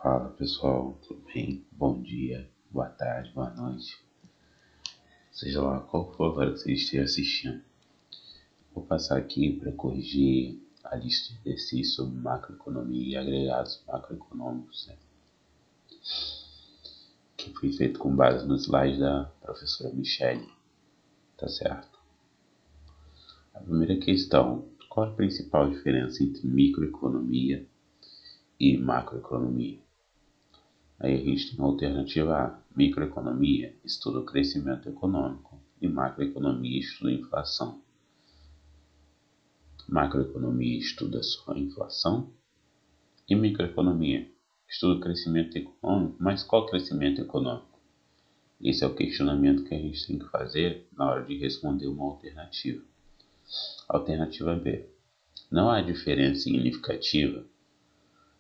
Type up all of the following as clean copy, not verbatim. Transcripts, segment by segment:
Fala pessoal, tudo bem? Bom dia, boa tarde, boa noite. Seja lá qual for a hora que você esteja assistindo. Vou passar aqui para corrigir a lista de exercícios sobre macroeconomia e agregados macroeconômicos, né? Que foi feito com base no slide da professora Michele, tá certo? A primeira questão: qual a principal diferença entre microeconomia e macroeconomia? Aí a gente tem a alternativa A: microeconomia estuda o crescimento econômico e macroeconomia estuda a inflação. Macroeconomia estuda só a inflação e microeconomia estuda o crescimento econômico, mas qual crescimento econômico? Esse é o questionamento que a gente tem que fazer na hora de responder uma alternativa. Alternativa B: não há diferença significativa,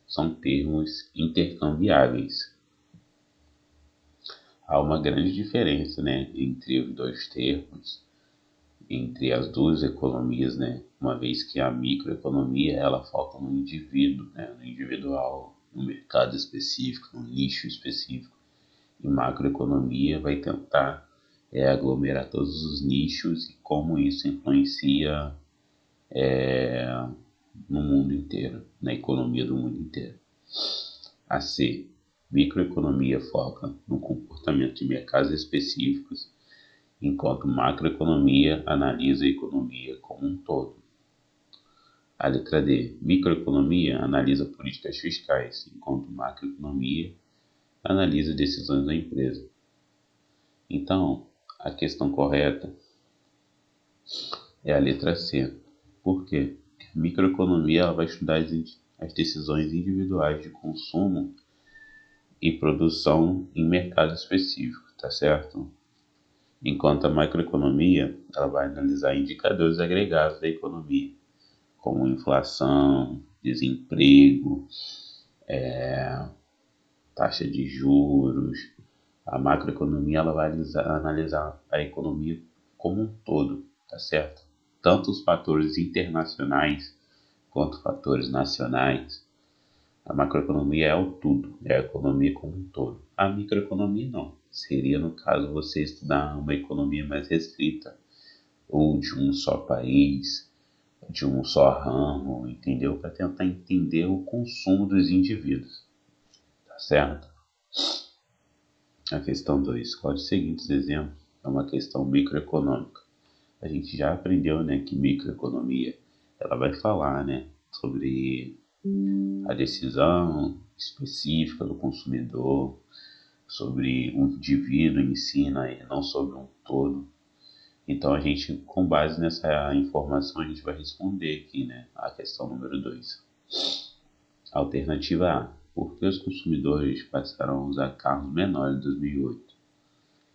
são termos intercambiáveis. Há uma grande diferença, né, entre os dois termos, entre as duas economias, né, uma vez que a microeconomia ela foca no indivíduo, né, no individual, no mercado específico, no nicho específico, e macroeconomia vai tentar aglomerar todos os nichos e como isso influencia no mundo inteiro, na economia do mundo inteiro. A C: microeconomia foca no comportamento de mercados específicos, enquanto macroeconomia analisa a economia como um todo. A letra D: microeconomia analisa políticas fiscais, enquanto macroeconomia analisa decisões da empresa. Então, a questão correta é a letra C. Por quê? A microeconomia ela vai estudar as decisões individuais de consumo e produção em mercado específico, tá certo? Enquanto a macroeconomia ela vai analisar indicadores agregados da economia, como inflação, desemprego, taxa de juros. A macroeconomia ela vai analisar a economia como um todo, tá certo? Tanto os fatores internacionais quanto fatores nacionais. A macroeconomia é o tudo, é a economia como um todo. A microeconomia não. Seria, no caso, você estudar uma economia mais restrita, ou de um só país, de um só ramo, entendeu? Para tentar entender o consumo dos indivíduos, tá certo? A questão 2. Qual dos seguintes exemplos é uma questão microeconômica? A gente já aprendeu, né, que microeconomia ela vai falar, né, sobre a decisão específica do consumidor, sobre um indivíduo em si, né, e não sobre um todo. Então a gente, com base nessa informação, a gente vai responder aqui, né, a questão número 2. Alternativa A: por que os consumidores passaram a usar carros menores em 2008?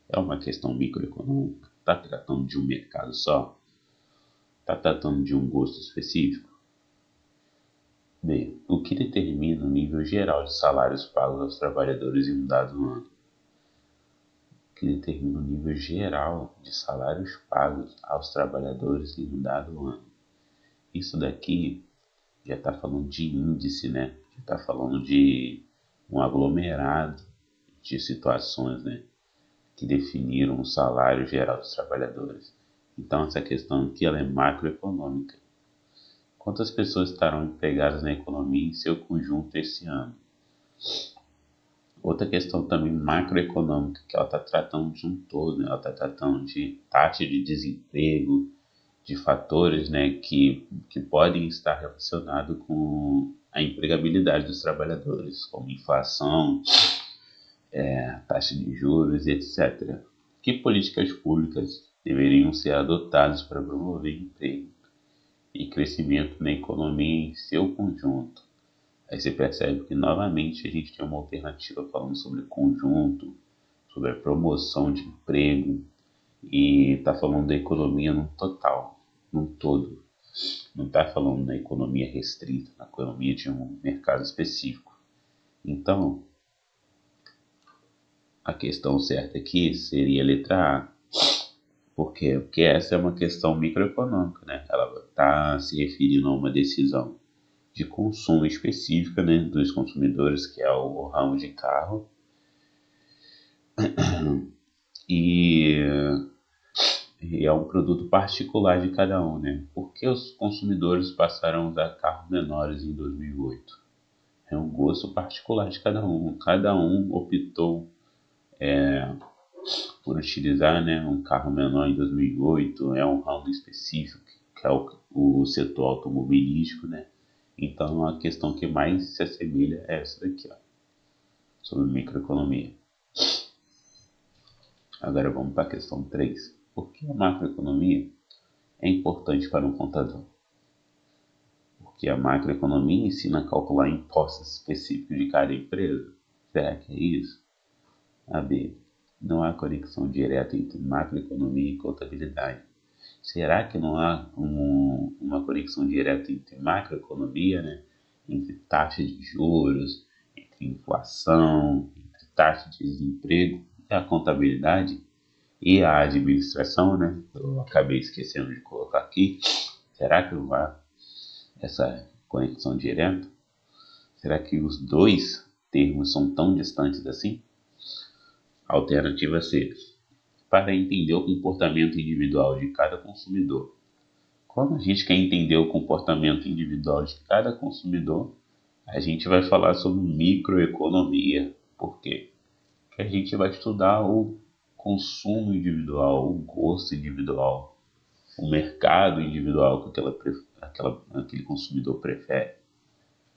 É uma questão microeconômica? Está tratando de um mercado só? Está tratando de um gosto específico? B: o que determina o nível geral de salários pagos aos trabalhadores em um dado ano? O que determina o nível geral de salários pagos aos trabalhadores em um dado ano? Isso daqui já está falando de índice, né? Já está falando de um aglomerado de situações, né, que definiram o salário geral dos trabalhadores. Então essa questão aqui ela é macroeconômica. Quantas pessoas estarão empregadas na economia em seu conjunto esse ano? Outra questão também macroeconômica, que ela está tratando de um todo, né? Ela está tratando de taxa de desemprego, de fatores, né, que podem estar relacionados com a empregabilidade dos trabalhadores, como inflação, taxa de juros, etc. Que políticas públicas deveriam ser adotadas para promover emprego e crescimento na economia em seu conjunto? Aí você percebe que novamente a gente tem uma alternativa falando sobre conjunto, sobre a promoção de emprego e está falando da economia no total, num todo. Não está falando da economia restrita, na economia de um mercado específico. Então, a questão certa aqui seria a letra A. Por quê? Porque essa é uma questão microeconômica, né? Ela está se referindo a uma decisão de consumo específica, né, dos consumidores, que é o ramo de carro, e, e é um produto particular de cada um, né? Por que os consumidores passaram a usar carros menores em 2008? É um gosto particular de cada um. Cada um optou por utilizar, né, um carro menor em 2008. É um ramo específico, que é o setor automobilístico, né? Então a questão que mais se assemelha é essa daqui, ó, sobre microeconomia. Agora vamos para a questão 3. Por que a macroeconomia é importante para um contador? Porque a macroeconomia ensina a calcular impostos específicos de cada empresa. Será que é isso? A B. Não há conexão direta entre macroeconomia e contabilidade. Será que não há uma conexão direta entre macroeconomia, né? Entre taxa de juros, entre inflação, entre taxa de desemprego e a contabilidade e a administração, né? Eu acabei esquecendo de colocar aqui. Será que não há essa conexão direta? Será que os dois termos são tão distantes assim? Alternativa C. Para entender o comportamento individual de cada consumidor. Quando a gente quer entender o comportamento individual de cada consumidor, a gente vai falar sobre microeconomia. Por quê? Porque a gente vai estudar o consumo individual, o gosto individual, o mercado individual que aquele consumidor prefere.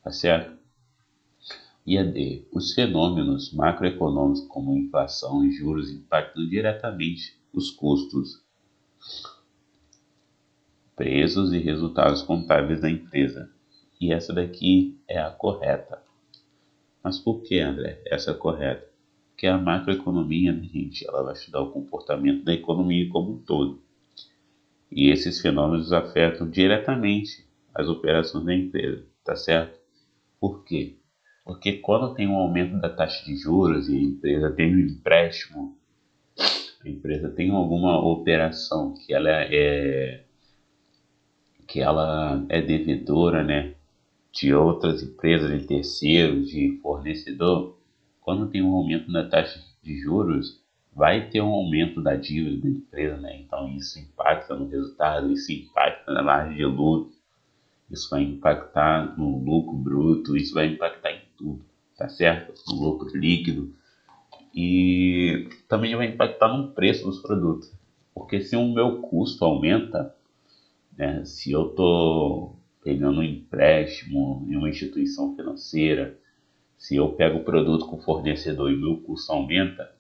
Tá certo? E a D. Os fenômenos macroeconômicos como inflação e juros impactam diretamente os custos, preços e resultados contábeis da empresa. E essa daqui é a correta. Mas por que, André? Essa é a correta? Porque a macroeconomia, né, gente, ela vai estudar o comportamento da economia como um todo. E esses fenômenos afetam diretamente as operações da empresa, tá certo? Por quê? Porque quando tem um aumento da taxa de juros e a empresa tem um empréstimo, a empresa tem alguma operação que ela é devedora, né, de outras empresas, de terceiros, de fornecedor, quando tem um aumento na taxa de juros, vai ter um aumento da dívida da empresa, né? Então isso impacta no resultado, isso impacta na margem de lucro, isso vai impactar no lucro bruto, isso vai impactar em tudo, tá certo? No lucro líquido e também vai impactar no preço dos produtos, porque se o meu custo aumenta, né? Se eu estou pegando um empréstimo em uma instituição financeira, se eu pego o produto com o fornecedor e meu custo aumenta,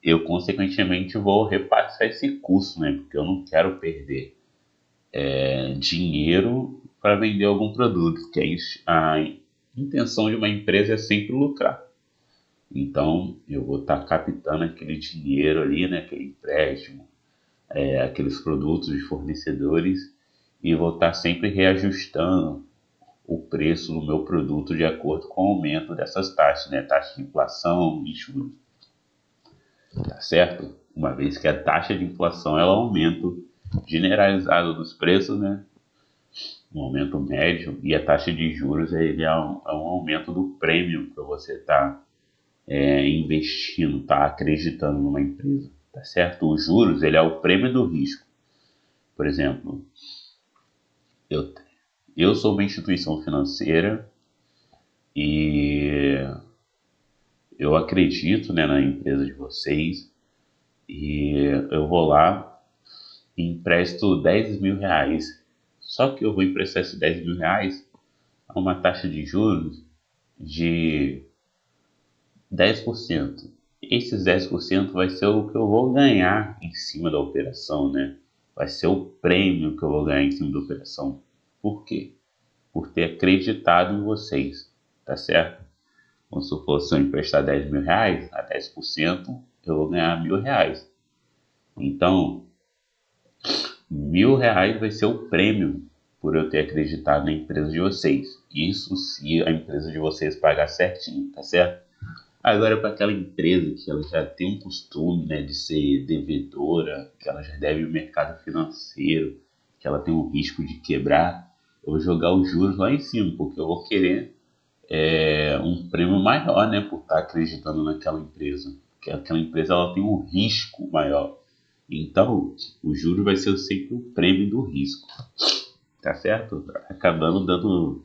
eu consequentemente vou repassar esse custo, né? Porque eu não quero perder dinheiro para vender algum produto, porque a intenção de uma empresa é sempre lucrar. Então eu vou estar captando aquele dinheiro ali, né? Aquele empréstimo, aqueles produtos de fornecedores e vou estar sempre reajustando o preço do meu produto de acordo com o aumento dessas taxas, né? Taxa de inflação e juros, tá certo? Uma vez que a taxa de inflação é um aumento generalizado dos preços, né? Um aumento médio, e a taxa de juros é um aumento do prêmio que você está investindo, está acreditando numa empresa, tá certo? Os juros, ele é o prêmio do risco. Por exemplo, eu, eu sou uma instituição financeira e eu acredito, né, na empresa de vocês e eu vou lá e empresto 10 mil reais. Só que eu vou emprestar esses 10 mil reais a uma taxa de juros de 10%. Esses 10% vai ser o que eu vou ganhar em cima da operação, né? Vai ser o prêmio que eu vou ganhar em cima da operação. Por quê? Por ter acreditado em vocês, tá certo? Vamos supor, se eu emprestar 10 mil reais, a 10% eu vou ganhar R$ 1.000. Então, R$ 1.000 vai ser o prêmio por eu ter acreditado na empresa de vocês. Isso se a empresa de vocês pagar certinho, tá certo? Agora, para aquela empresa que ela já tem um costume, né, de ser devedora, que ela já deve o mercado financeiro, que ela tem um risco de quebrar, eu vou jogar os juros lá em cima, porque eu vou querer um prêmio maior, né, por estar acreditando naquela empresa. Porque aquela empresa ela tem um risco maior. Então, o juro vai ser sempre o prêmio do risco, tá certo? Acabando dando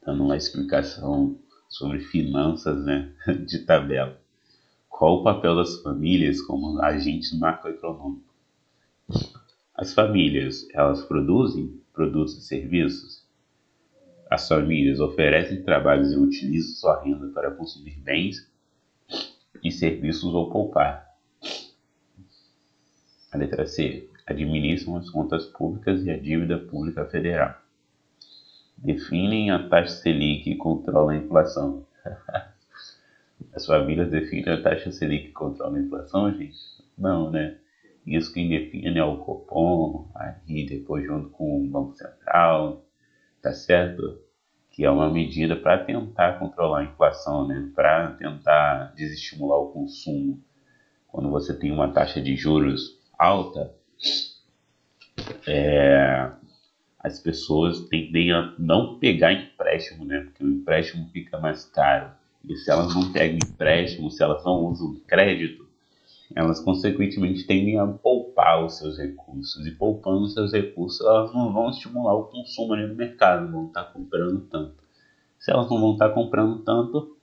uma explicação sobre finanças, né, de tabela. Qual o papel das famílias como agentes macroeconômicos? As famílias, elas produzem produtos e serviços? As famílias oferecem trabalhos e utilizam sua renda para consumir bens e serviços ou poupar? A letra C. Administram as contas públicas e a dívida pública federal. Definem a taxa Selic e controlam a inflação. As famílias definem a taxa Selic e controlam a inflação, gente? Não, né? Isso quem define é o Copom, aí depois junto com o Banco Central, tá certo? Que é uma medida para tentar controlar a inflação, né? Para tentar desestimular o consumo. Quando você tem uma taxa de juros alta, as pessoas tendem a não pegar empréstimo, né? Porque o empréstimo fica mais caro. E se elas não pegam empréstimo, se elas não usam crédito, elas consequentemente tendem a poupar os seus recursos. E poupando os seus recursos, elas não vão estimular o consumo ali no mercado, não vão estar comprando tanto. Se elas não vão estar comprando tanto,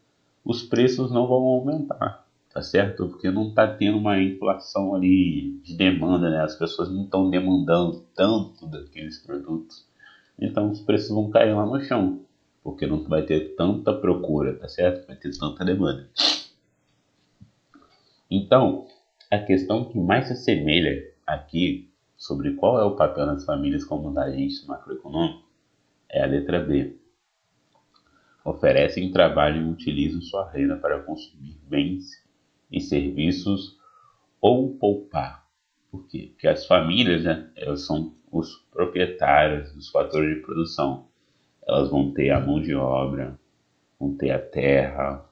os preços não vão aumentar, tá certo? Porque não está tendo uma inflação ali de demanda, né? As pessoas não estão demandando tanto daqueles produtos. Então os preços vão cair lá no chão, porque não vai ter tanta procura, tá certo? Vai ter tanta demanda. Então, a questão que mais se assemelha aqui sobre qual é o papel das famílias como agentes macroeconômicos é a letra B. Oferecem trabalho e utilizam sua renda para consumir bens e serviços ou poupar. Por quê? Porque as famílias, né, elas são os proprietários dos fatores de produção. Elas vão ter a mão de obra, vão ter a terra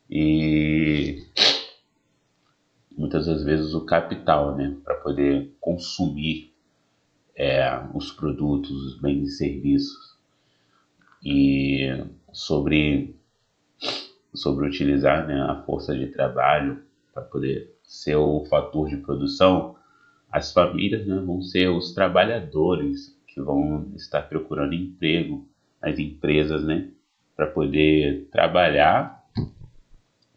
e muitas das vezes o capital, né, para poder consumir os produtos, os bens e serviços. E sobre utilizar, né, a força de trabalho para poder ser o fator de produção, as famílias, né, vão ser os trabalhadores que vão estar procurando emprego nas empresas, né, para poder trabalhar,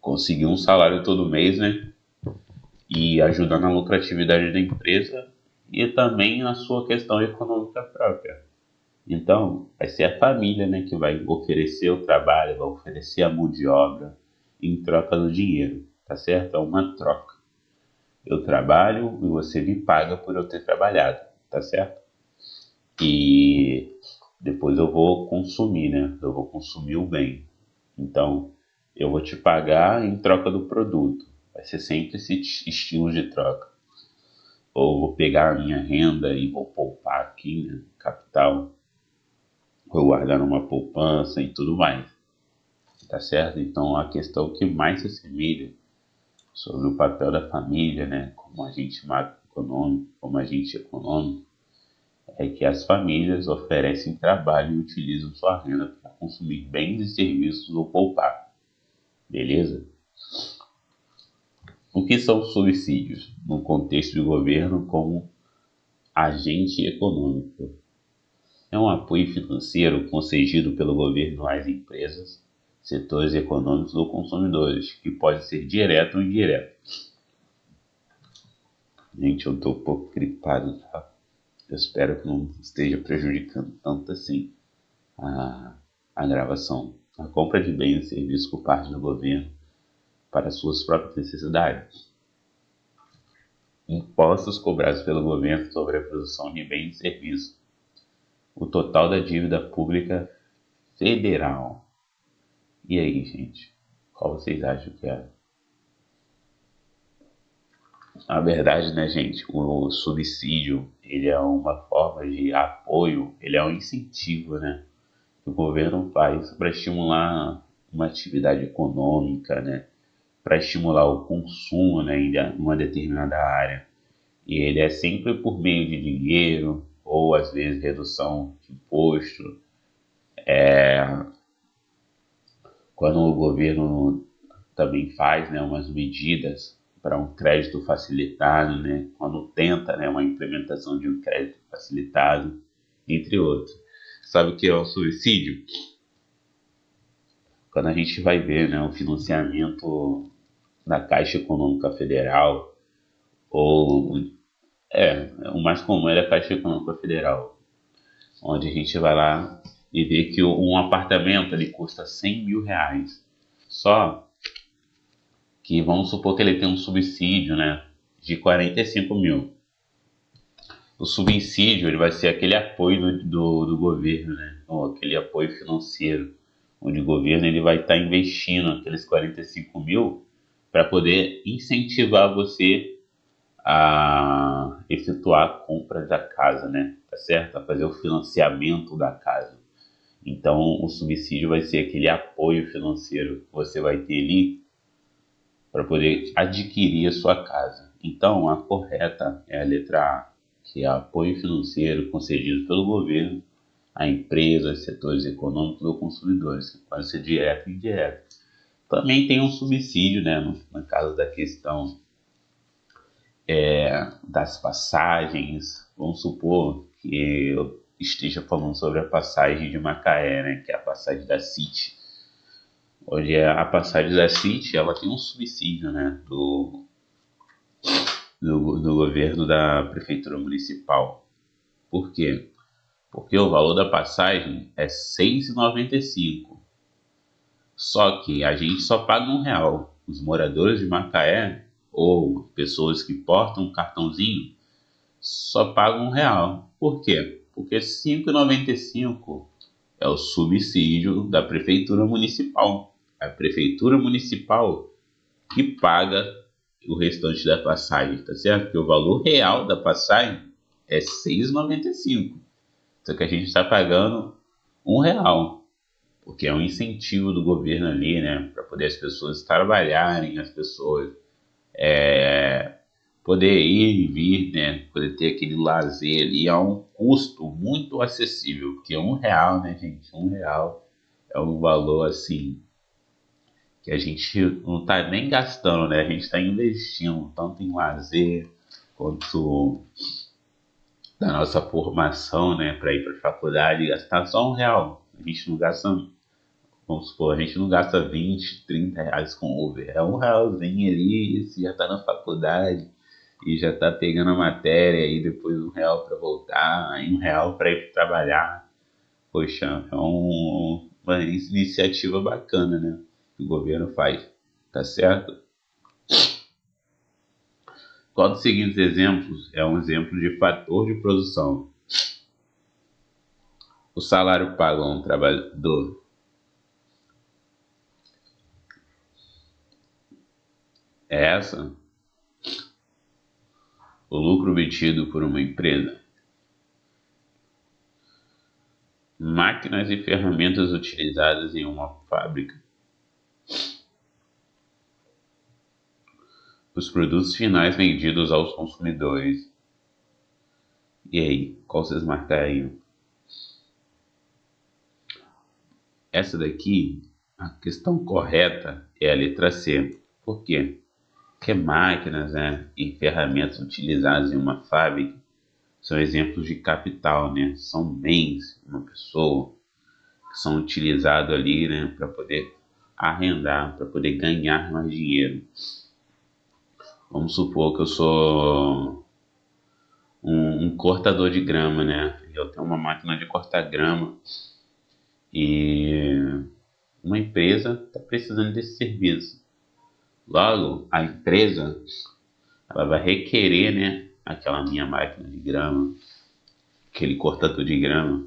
conseguir um salário todo mês, né, e ajudar na lucratividade da empresa e também na sua questão econômica própria. Então, vai ser a família, né, que vai oferecer o trabalho, vai oferecer a mão de obra em troca do dinheiro, tá certo? É uma troca. Eu trabalho e você me paga por eu ter trabalhado, tá certo? E depois eu vou consumir, né? Eu vou consumir o bem. Então, eu vou te pagar em troca do produto. Vai ser sempre esse estilo de troca. Ou vou pegar a minha renda e vou poupar aqui, né? Capital. Vou guardar numa poupança e tudo mais. Tá certo? Então, a questão que mais se assemelha sobre o papel da família, né? Como agente macroeconômico, como agente econômico, é que as famílias oferecem trabalho e utilizam sua renda para consumir bens e serviços ou poupar. Beleza? O que são subsídios no contexto de governo como agente econômico? É um apoio financeiro concedido pelo governo às empresas, setores econômicos ou consumidores, que pode ser direto ou indireto. Gente, eu estou um pouco gripado, tá? Eu espero que não esteja prejudicando tanto assim a gravação. A compra de bens e serviços por parte do governo para suas próprias necessidades. Impostos cobrados pelo governo sobre a produção de bens e serviços. O total da dívida pública federal. E aí, gente? Qual vocês acham que é? Na verdade, né, gente, o subsídio, ele é uma forma de apoio, ele é um incentivo, né, que o governo faz para estimular uma atividade econômica, né, para estimular o consumo, né, em uma determinada área. E ele é sempre por meio de dinheiro, ou às vezes redução de imposto, quando o governo também faz, né, umas medidas para um crédito facilitado, né, quando tenta, né, uma implementação de um crédito facilitado, entre outros. Sabe o que é o subsídio? Quando a gente vai ver, né, o financiamento da Caixa Econômica Federal, ou o mais comum é a Caixa Econômica Federal, onde a gente vai lá e vê que um apartamento ele custa R$ 100.000. Só que vamos supor que ele tem um subsídio, né, de 45 mil. O subsídio ele vai ser aquele apoio do governo, né, ou aquele apoio financeiro, onde o governo ele vai estar investindo aqueles 45 mil para poder incentivar você a efetuar a compra da casa, né, tá certo? A fazer o financiamento da casa. Então, o subsídio vai ser aquele apoio financeiro que você vai ter ali para poder adquirir a sua casa. Então, a correta é a letra A, que é apoio financeiro concedido pelo governo a empresas, setores econômicos ou consumidores, que pode ser direto e indireto. Também tem um subsídio, né, no caso da questão das passagens. Vamos supor que eu esteja falando sobre a passagem de Macaé, né, que é a passagem da City. Hoje a passagem da City ela tem um subsídio, né, do governo da prefeitura municipal. Por quê? Porque o valor da passagem é R$ 6,95. Só que a gente só paga R$ 1. Os moradores de Macaé ou pessoas que portam um cartãozinho só pagam R$ 1. Por quê? Porque R$ 5,95 é o subsídio da prefeitura municipal. A prefeitura municipal que paga o restante da passagem, tá certo? Porque o valor real da passagem é R$ 6,95. Só que a gente está pagando R$ 1, porque é um incentivo do governo ali, né? Para poder as pessoas trabalharem, as pessoas poder ir e vir, né? Poder ter aquele lazer ali a um custo muito acessível, porque R$ 1, né, gente? R$ 1 é um valor assim que a gente não está nem gastando, né? A gente está investindo tanto em lazer quanto da nossa formação, né? Para ir para a faculdade, gastar só R$ 1. A gente não gasta, vamos supor, a gente não gasta 20, R$ 30 com Uber. É R$ 1 ali, você já está na faculdade e já está pegando a matéria, e depois R$ 1 para voltar, aí R$ 1 para ir trabalhar. Poxa, é uma iniciativa bacana, né? Que o governo faz, tá certo? Qual dos seguintes exemplos é um exemplo de fator de produção? O salário pago a um trabalhador. É essa? O lucro obtido por uma empresa. Máquinas e ferramentas utilizadas em uma fábrica. Os produtos finais vendidos aos consumidores. E aí, qual vocês marcariam? Essa daqui, a questão correta é a letra C. Por quê? Porque máquinas, né, e ferramentas utilizadas em uma fábrica são exemplos de capital, né? São bens de uma pessoa que são utilizados ali, né, para poder arrendar, para poder ganhar mais dinheiro. Vamos supor que eu sou um cortador de grama, né? Eu tenho uma máquina de cortar grama e uma empresa está precisando desse serviço. Logo, a empresa ela vai requerer, né, aquela minha máquina de grama, aquele cortador de grama,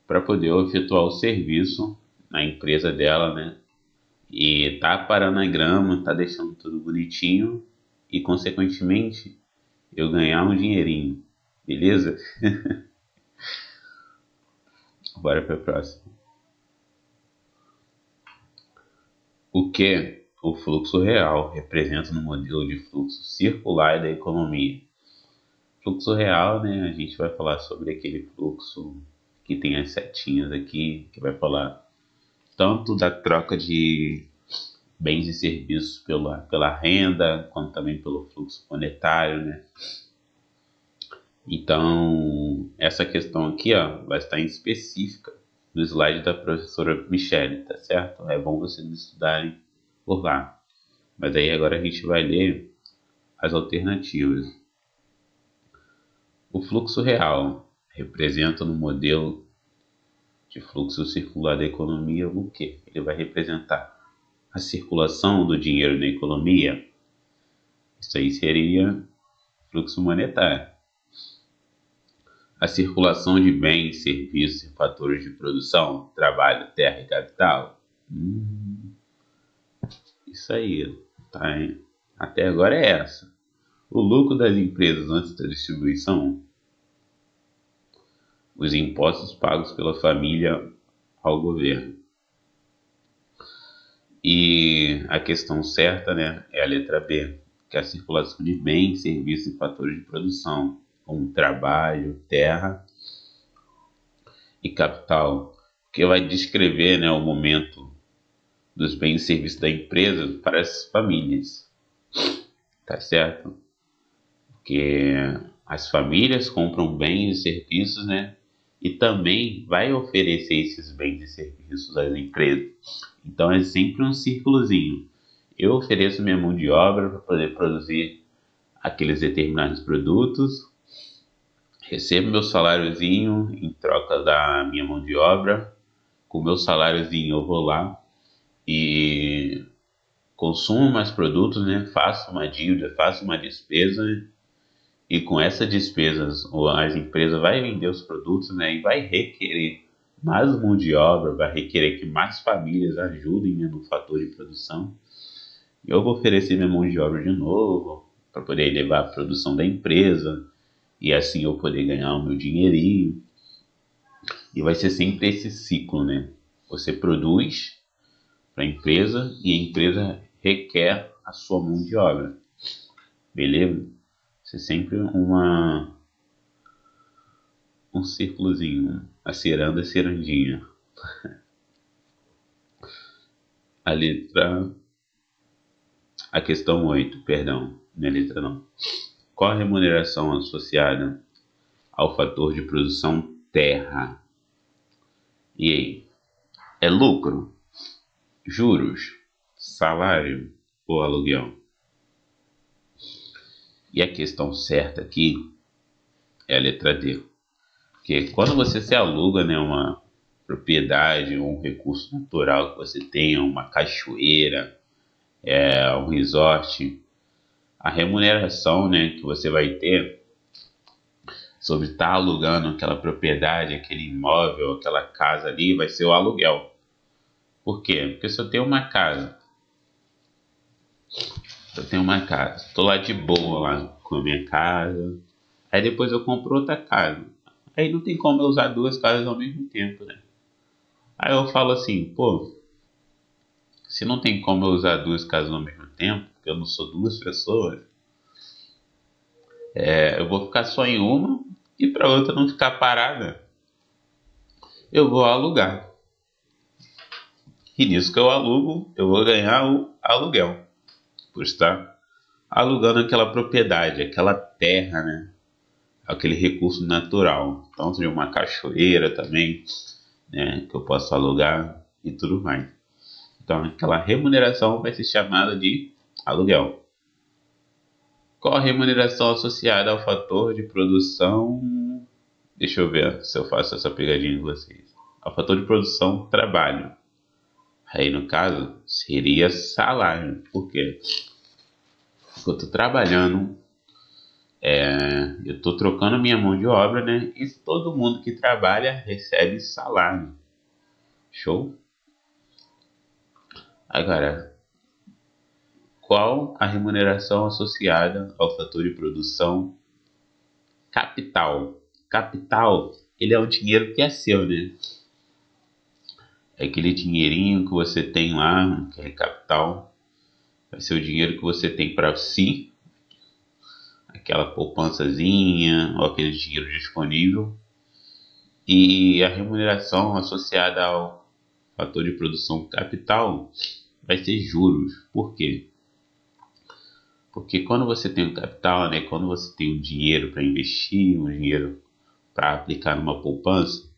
para poder efetuar o serviço na empresa dela, né? E tá parando a grama, tá deixando tudo bonitinho e, consequentemente, eu ganhar um dinheirinho, beleza? Bora para a próxima. O que o fluxo real representa no modelo de fluxo circular da economia? Fluxo real, né? A gente vai falar sobre aquele fluxo que tem as setinhas aqui, que vai falar tanto da troca de bens e serviços pela renda, quanto também pelo fluxo monetário, né? Então, essa questão aqui, ó, vai estar em específica no slide da professora Michele, tá certo? É bom vocês estudarem por lá. Mas aí agora a gente vai ler as alternativas. O fluxo real representa no modelo de fluxo circular da economia o quê? Ele vai representar a circulação do dinheiro na economia. Isso aí seria fluxo monetário. A circulação de bens, serviços e fatores de produção, trabalho, terra e capital. Isso aí, tá, hein? Até agora é essa. O lucro das empresas antes da distribuição, os impostos pagos pela família ao governo. E a questão certa, né, é a letra B, que é a circulação de bens, serviços e fatores de produção, como trabalho, terra e capital, que vai descrever, né, o momento dos bens e serviços da empresa para as famílias, tá certo? Porque as famílias compram bens e serviços, né, e também vai oferecer esses bens e serviços às empresas. Então é sempre um círculozinho. Eu ofereço minha mão de obra para poder produzir aqueles determinados produtos, recebo meu saláriozinho em troca da minha mão de obra, com meu saláriozinho eu vou lá e consumo mais produtos, né? Faço uma dívida, faço uma despesa, e com essa despesa as empresas vão vender os produtos, né? E vai requerer mais mão de obra, vai requerer que mais famílias ajudem, né, no fator de produção. Eu vou oferecer minha mão de obra de novo para poder elevar a produção da empresa e assim eu poder ganhar o meu dinheirinho. E vai ser sempre esse ciclo, né? Você produz para a empresa e a empresa requer a sua mão de obra. Beleza? Isso é sempre um círculozinho, a ciranda e cirandinha. A questão 8, perdão, não é letra não. Qual a remuneração associada ao fator de produção terra? E aí? É lucro, juros, salário ou aluguel? E a questão certa aqui é a letra D. Porque quando você se aluga, né, uma propriedade, um recurso natural que você tenha, uma cachoeira, um resort, a remuneração, né, que você vai ter sobre estar alugando aquela propriedade, aquele imóvel, aquela casa ali, vai ser o aluguel. Por quê? Porque se eu tenho uma casa, tô lá de boa lá com a minha casa, aí depois eu compro outra casa. Aí não tem como eu usar duas casas ao mesmo tempo, né? Aí eu falo assim, pô, se não tem como eu usar duas casas ao mesmo tempo, porque eu não sou duas pessoas, eu vou ficar só em uma e para outra não ficar parada, eu vou alugar. E nisso que eu alugo, eu vou ganhar o aluguel, por estar alugando aquela propriedade, aquela terra, né? Aquele recurso natural. Então, seria uma cachoeira também, né? Que eu posso alugar e tudo mais. Então, aquela remuneração vai ser chamada de aluguel. Qual a remuneração associada ao fator de produção? Deixa eu ver se eu faço essa pegadinha com vocês. Ao fator de produção, trabalho. Aí, no caso, seria salário. Por quê? Porque eu estou trabalhando, eu estou trocando minha mão de obra, né? E todo mundo que trabalha recebe salário. Show? Agora, qual a remuneração associada ao fator de produção capital? Capital, ele é um dinheiro que é seu, né? É aquele dinheirinho que você tem lá, aquele capital, vai ser o dinheiro que você tem para si, aquela poupançazinha ou aquele dinheiro disponível, e a remuneração associada ao fator de produção capital vai ser juros. Por quê? Porque quando você tem o capital, né, quando você tem o dinheiro para investir, o dinheiro para aplicar numa poupança,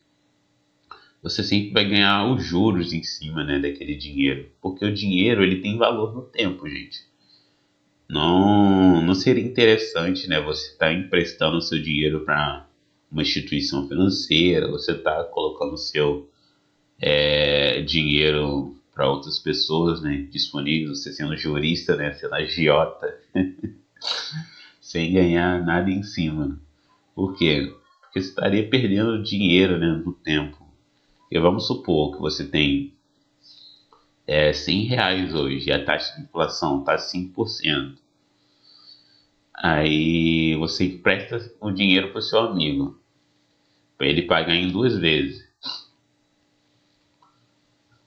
você sempre vai ganhar os juros em cima, né, daquele dinheiro. Porque o dinheiro ele tem valor no tempo, gente. Não seria interessante, né, você estar emprestando o seu dinheiro para uma instituição financeira, você está colocando seu dinheiro para outras pessoas, né, disponíveis, você sendo jurista, né, sendo agiota, sem ganhar nada em cima. Por quê? Porque você estaria perdendo dinheiro, né, no tempo. E vamos supor que você tem R$ 100 hoje e a taxa de inflação está 5%. Aí você empresta o dinheiro para o seu amigo, para ele pagar em 2 vezes,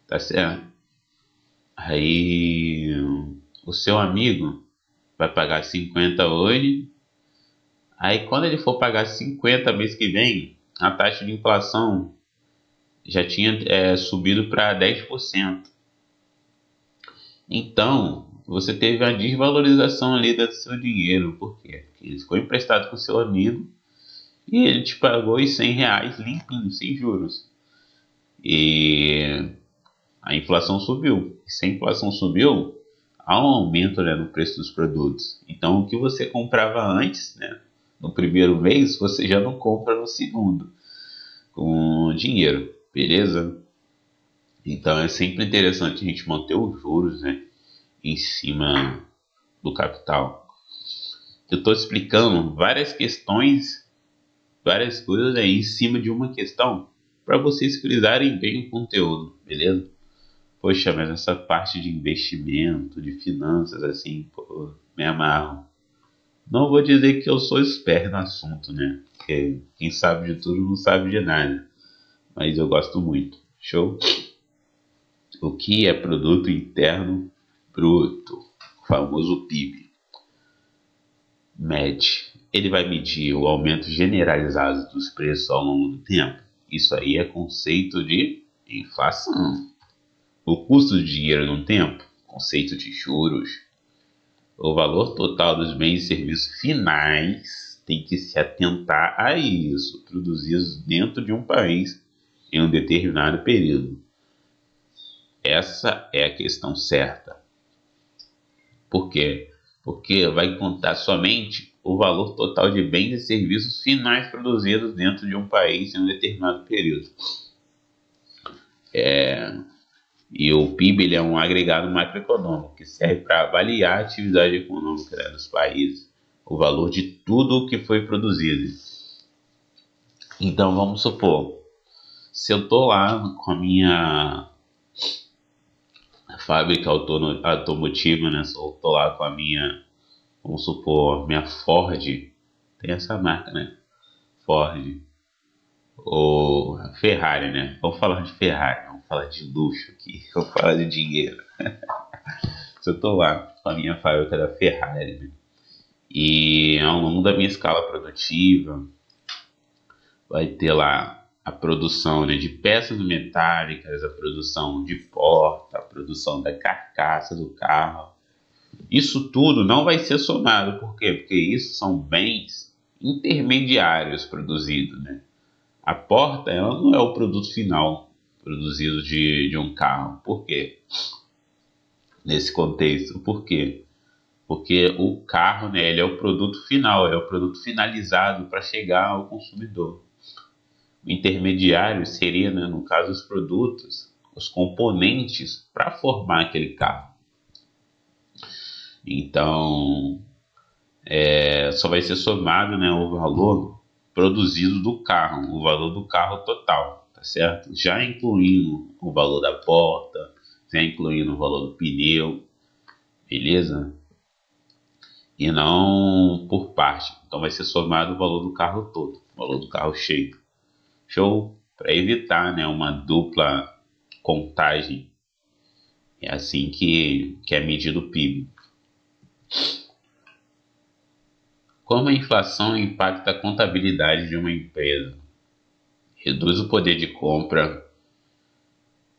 tá certo? Aí o seu amigo vai pagar 50 hoje, aí quando ele for pagar 50 mês que vem, a taxa de inflação já tinha subido para 10%. Então, você teve a desvalorização ali do seu dinheiro. Por quê? Porque ele ficou emprestado com seu amigo e ele te pagou os R$ 100 limpinho, sem juros. E a inflação subiu. E se a inflação subiu, há um aumento, né, no preço dos produtos. Então, o que você comprava antes, né, no primeiro mês, você já não compra no segundo, com dinheiro, beleza? Então, é sempre interessante a gente manter os juros, né, em cima do capital. Eu estou explicando várias questões, várias coisas aí em cima de uma questão, para vocês frisarem bem o conteúdo, beleza? Poxa, mas essa parte de investimento, de finanças, assim, pô, me amarro. Não vou dizer que eu sou esperto no assunto, né? Porque quem sabe de tudo não sabe de nada. Mas eu gosto muito. Show? O que é produto interno bruto? O famoso PIB. Mede. Ele vai medir o aumento generalizado dos preços ao longo do tempo. Isso aí é conceito de inflação. O custo do dinheiro no tempo, conceito de juros. O valor total dos bens e serviços finais tem que se atentar a isso, produzidos dentro de um país em um determinado período. Essa é a questão certa. Por quê? Porque vai contar somente o valor total de bens e serviços finais produzidos dentro de um país em um determinado período. E o PIB ele é um agregado macroeconômico que serve para avaliar a atividade econômica, né, dos países, o valor de tudo o que foi produzido. Então vamos supor, se eu estou lá com a minha fábrica automotiva, né, se eu estou lá com a minha, vamos supor, minha Ford, tem essa marca, né? Ford, ou Ferrari, né? Vamos falar de Ferrari, vamos falar de luxo aqui, vamos falar de dinheiro. Se eu estou lá com a minha fábrica da Ferrari, né, e ao longo da minha escala produtiva, vai ter lá a produção, né, de peças metálicas, a produção de porta, a produção da carcaça do carro. Isso tudo não vai ser somado, por quê? Porque isso são bens intermediários produzidos, né? A porta ela não é o produto final produzido de um carro. Por quê? Nesse contexto, por quê? Porque o carro, né, ele é o produto final, é o produto finalizado para chegar ao consumidor. O intermediário seria, né, no caso, os produtos, os componentes para formar aquele carro. Então, só vai ser somado, né, o valor produzido do carro, o valor do carro total, tá certo? Já incluindo o valor da porta, já incluindo o valor do pneu, beleza? E não por parte. Então vai ser somado o valor do carro todo, o valor do carro cheio. Show? Para evitar, né, uma dupla contagem. É assim que é medido o PIB. Como a inflação impacta a contabilidade de uma empresa? Reduz o poder de compra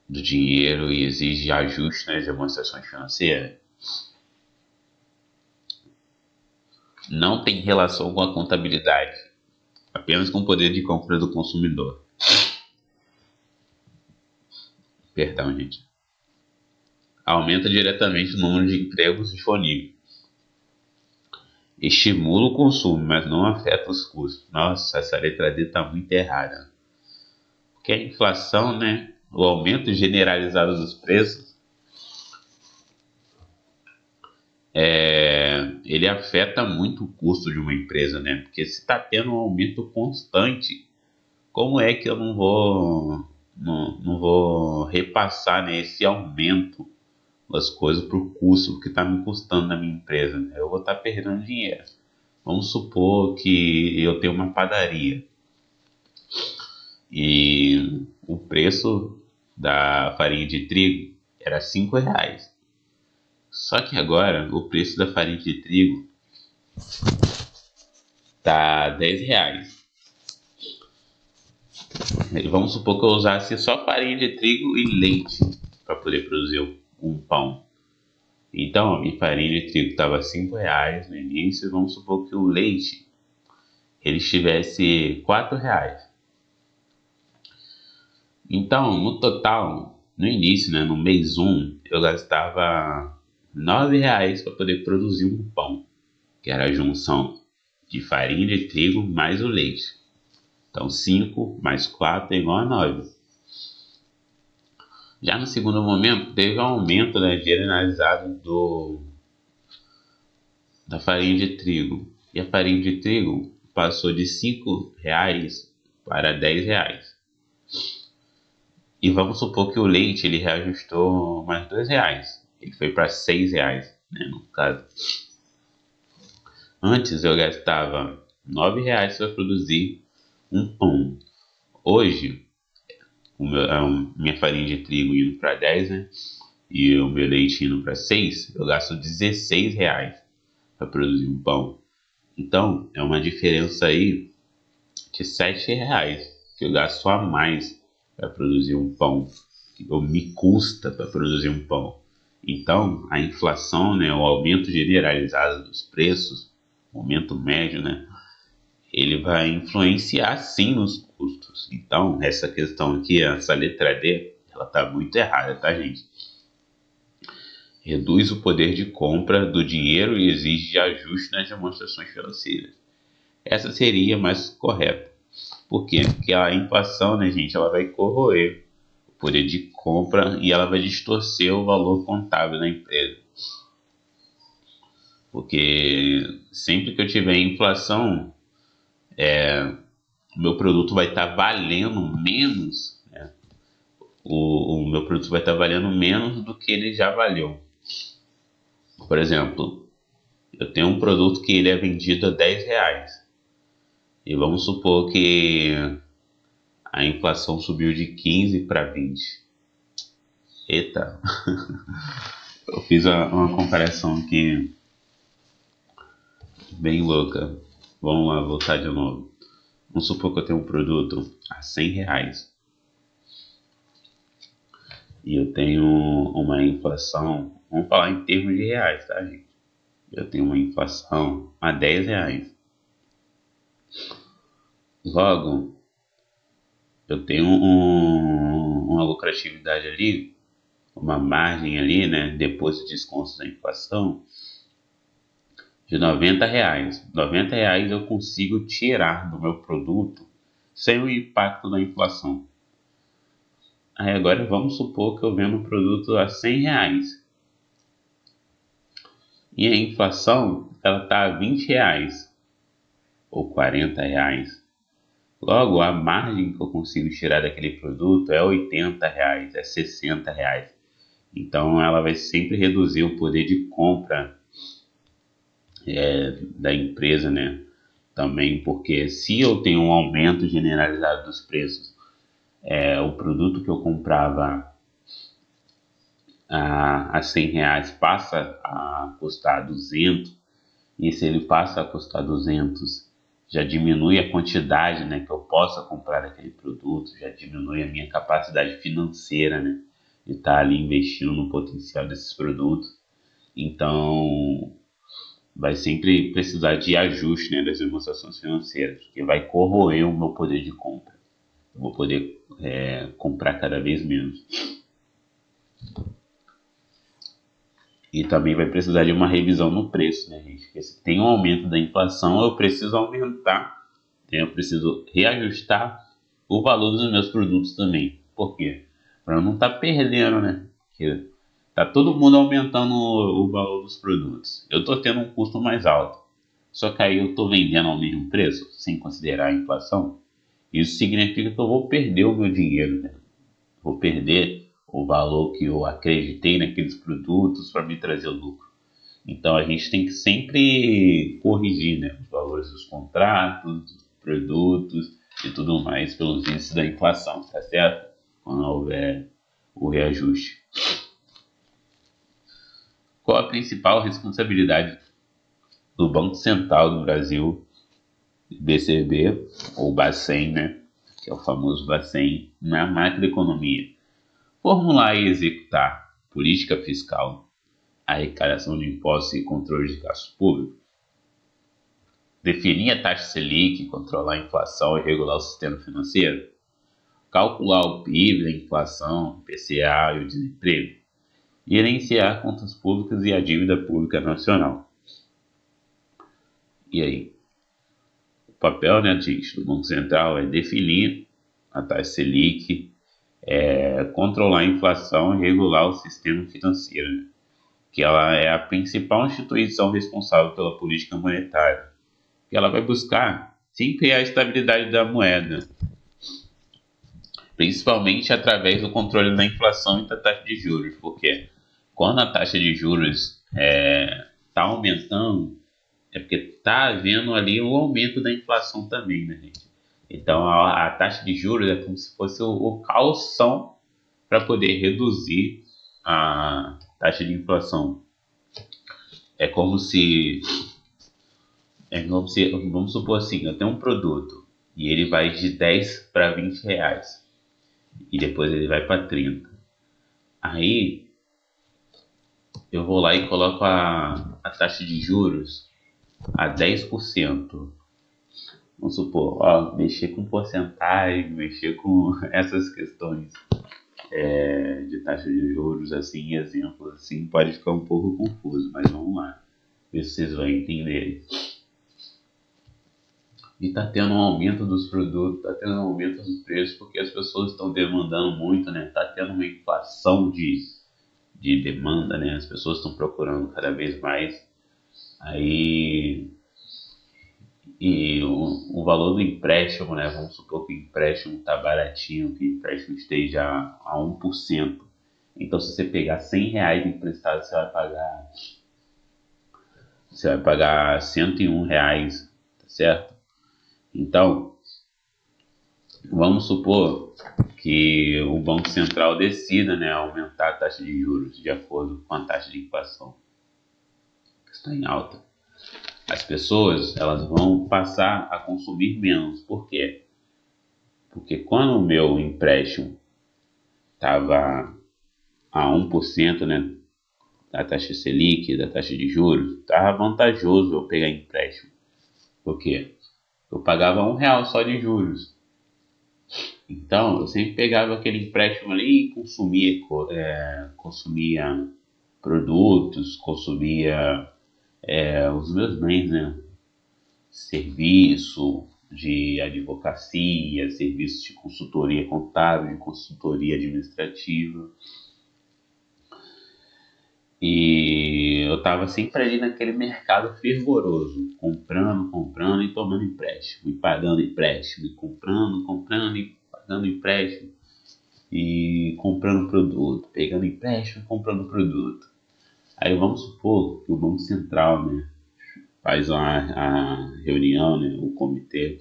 do dinheiro e exige ajuste nas demonstrações financeiras? Não tem relação com a contabilidade, apenas com o poder de compra do consumidor. Perdão, gente. Aumenta diretamente o número de empregos disponíveis. Estimula o consumo, mas não afeta os custos. Nossa, essa letra D está muito errada. Porque a inflação, né? O aumento generalizado dos preços, ele afeta muito o custo de uma empresa, né? Porque se está tendo um aumento constante, como é que eu não vou repassar, né, esse aumento das coisas para o custo que está me custando na minha empresa? Eu vou estar perdendo dinheiro. Vamos supor que eu tenho uma padaria e o preço da farinha de trigo era R$ 5. Só que agora o preço da farinha de trigo tá R$ 10. E vamos supor que eu usasse só farinha de trigo e leite para poder produzir um pão. Então, a minha farinha de trigo estava R$ 5 no início, e vamos supor que o leite ele estivesse R$ 4. Então, no total, no início, né, no mês 1, eu gastava R$ 9 para poder produzir um pão, que era a junção de farinha de trigo mais o leite. Então, 5 mais 4 é igual a 9. Já no segundo momento, teve um aumento, né, generalizado da farinha de trigo. E a farinha de trigo passou de R$ 5 para R$ 10. E vamos supor que o leite ele reajustou mais R$ 2. Ele foi para R$ 6, né, no caso. Antes eu gastava R$ 9 para produzir um pão. Hoje, a minha farinha de trigo indo para 10, né? E o meu leite indo para 6, eu gasto R$ 16 para produzir um pão. Então, é uma diferença aí de R$ 7 que eu gasto a mais para produzir um pão, ou me custa para produzir um pão. Então, a inflação, né, o aumento generalizado dos preços, o aumento médio, né, ele vai influenciar sim nos custos. Então, essa questão aqui, essa letra D, ela tá muito errada, tá, gente? Reduz o poder de compra do dinheiro e exige ajuste nas demonstrações financeiras. Essa seria mais correta. Por quê? Porque a inflação, né, gente, ela vai corroer o poder de compra e ela vai distorcer o valor contábil da empresa. Porque sempre que eu tiver inflação, o meu produto vai estar valendo menos, né? O meu produto vai estar valendo menos do que ele já valeu. Por exemplo, eu tenho um produto que ele é vendido a R$ 10. E vamos supor que a inflação subiu de 15 para 20. Eita, eu fiz uma comparação aqui bem louca. Vamos lá, voltar de novo. Vamos supor que eu tenho um produto a R$ 100 e eu tenho uma inflação, vamos falar em termos de reais, tá, gente? Eu tenho uma inflação a R$ 10. Logo, eu tenho uma lucratividade ali, uma margem ali, né, depois de descontos da inflação, de R$ 90. R$ 90 eu consigo tirar do meu produto sem o impacto da inflação. Aí agora vamos supor que eu vendo um produto a R$ 100 e a inflação ela está a R$ 20 ou R$ 40. Logo, a margem que eu consigo tirar daquele produto é R$ 80, é R$ 60. Então ela vai sempre reduzir o poder de compra da empresa, né? Também porque se eu tenho um aumento generalizado dos preços, o produto que eu comprava a R$ 100 passa a custar 200, e se ele passa a custar 200, já diminui a quantidade, né, que eu possa comprar daquele produto, já diminui a minha capacidade financeira, né, de estar ali investindo no potencial desses produtos. Então, vai sempre precisar de ajuste, né, das negociações financeiras, porque vai corroer o meu poder de compra. Eu vou poder comprar cada vez menos. E também vai precisar de uma revisão no preço, né, gente? Porque se tem um aumento da inflação, eu preciso aumentar, né? Eu preciso reajustar o valor dos meus produtos também. Por quê? Para eu não estar perdendo, né? Porque tá todo mundo aumentando o valor dos produtos. Eu estou tendo um custo mais alto. Só que aí eu estou vendendo ao mesmo preço, sem considerar a inflação. Isso significa que eu vou perder o meu dinheiro, né? Vou perder o valor que eu acreditei naqueles produtos para me trazer o lucro. Então a gente tem que sempre corrigir, né, os valores dos contratos, dos produtos e tudo mais pelos índices da inflação, tá certo? Quando houver o reajuste. Qual a principal responsabilidade do Banco Central do Brasil, BCB, ou Bacen, né, que é o famoso Bacen, na macroeconomia? Formular e executar política fiscal, arrecadação de impostos e controle de gastos públicos, definir a taxa Selic, controlar a inflação e regular o sistema financeiro, calcular o PIB, a inflação, o PCA e o desemprego, gerenciar contas públicas e a dívida pública nacional. E aí? O papel, né, do Banco Central é definir a taxa Selic, controlar a inflação e regular o sistema financeiro, né? Que ela é a principal instituição responsável pela política monetária, que ela vai buscar sempre a estabilidade da moeda, principalmente através do controle da inflação e da taxa de juros, porque quando a taxa de juros está aumentando, é porque está havendo ali um aumento da inflação também, né, gente? Então a taxa de juros é como se fosse o calção para poder reduzir a taxa de inflação. É como se, vamos supor assim, eu tenho um produto e ele vai de 10 para 20 reais e depois ele vai para 30. Aí eu vou lá e coloco a taxa de juros a 10%. Vamos supor, ó, mexer com porcentagem, mexer com essas questões de taxa de juros, assim, exemplos assim, pode ficar um pouco confuso, mas vamos lá, ver se vocês vão entender. E está tendo um aumento dos produtos, está tendo um aumento dos preços, porque as pessoas estão demandando muito, né? Está tendo uma inflação de demanda, né? As pessoas estão procurando cada vez mais. Aí, e o valor do empréstimo, né? Vamos supor que o empréstimo está baratinho, que o empréstimo esteja a 1%. Então, se você pegar 100 reais emprestado, você vai pagar 101 reais, tá certo? Então, vamos supor que o Banco Central decida, né, aumentar a taxa de juros de acordo com a taxa de inflação, que está em alta. As pessoas, elas vão passar a consumir menos. Por quê? Porque quando o meu empréstimo estava a 1%, né, da taxa Selic, da taxa de juros, estava vantajoso eu pegar empréstimo. Por quê? Eu pagava R$ 1 só de juros. Então, eu sempre pegava aquele empréstimo ali e consumia produtos, consumia os meus bens, né? Serviço de advocacia, serviço de consultoria contábil, de consultoria administrativa. E eu estava sempre ali naquele mercado fervoroso, comprando e tomando empréstimo, e pagando empréstimo, e comprando e pagando empréstimo, e comprando produto, pegando empréstimo e comprando produto. Aí vamos supor que o Banco Central, né, faz a reunião, né, o comitê,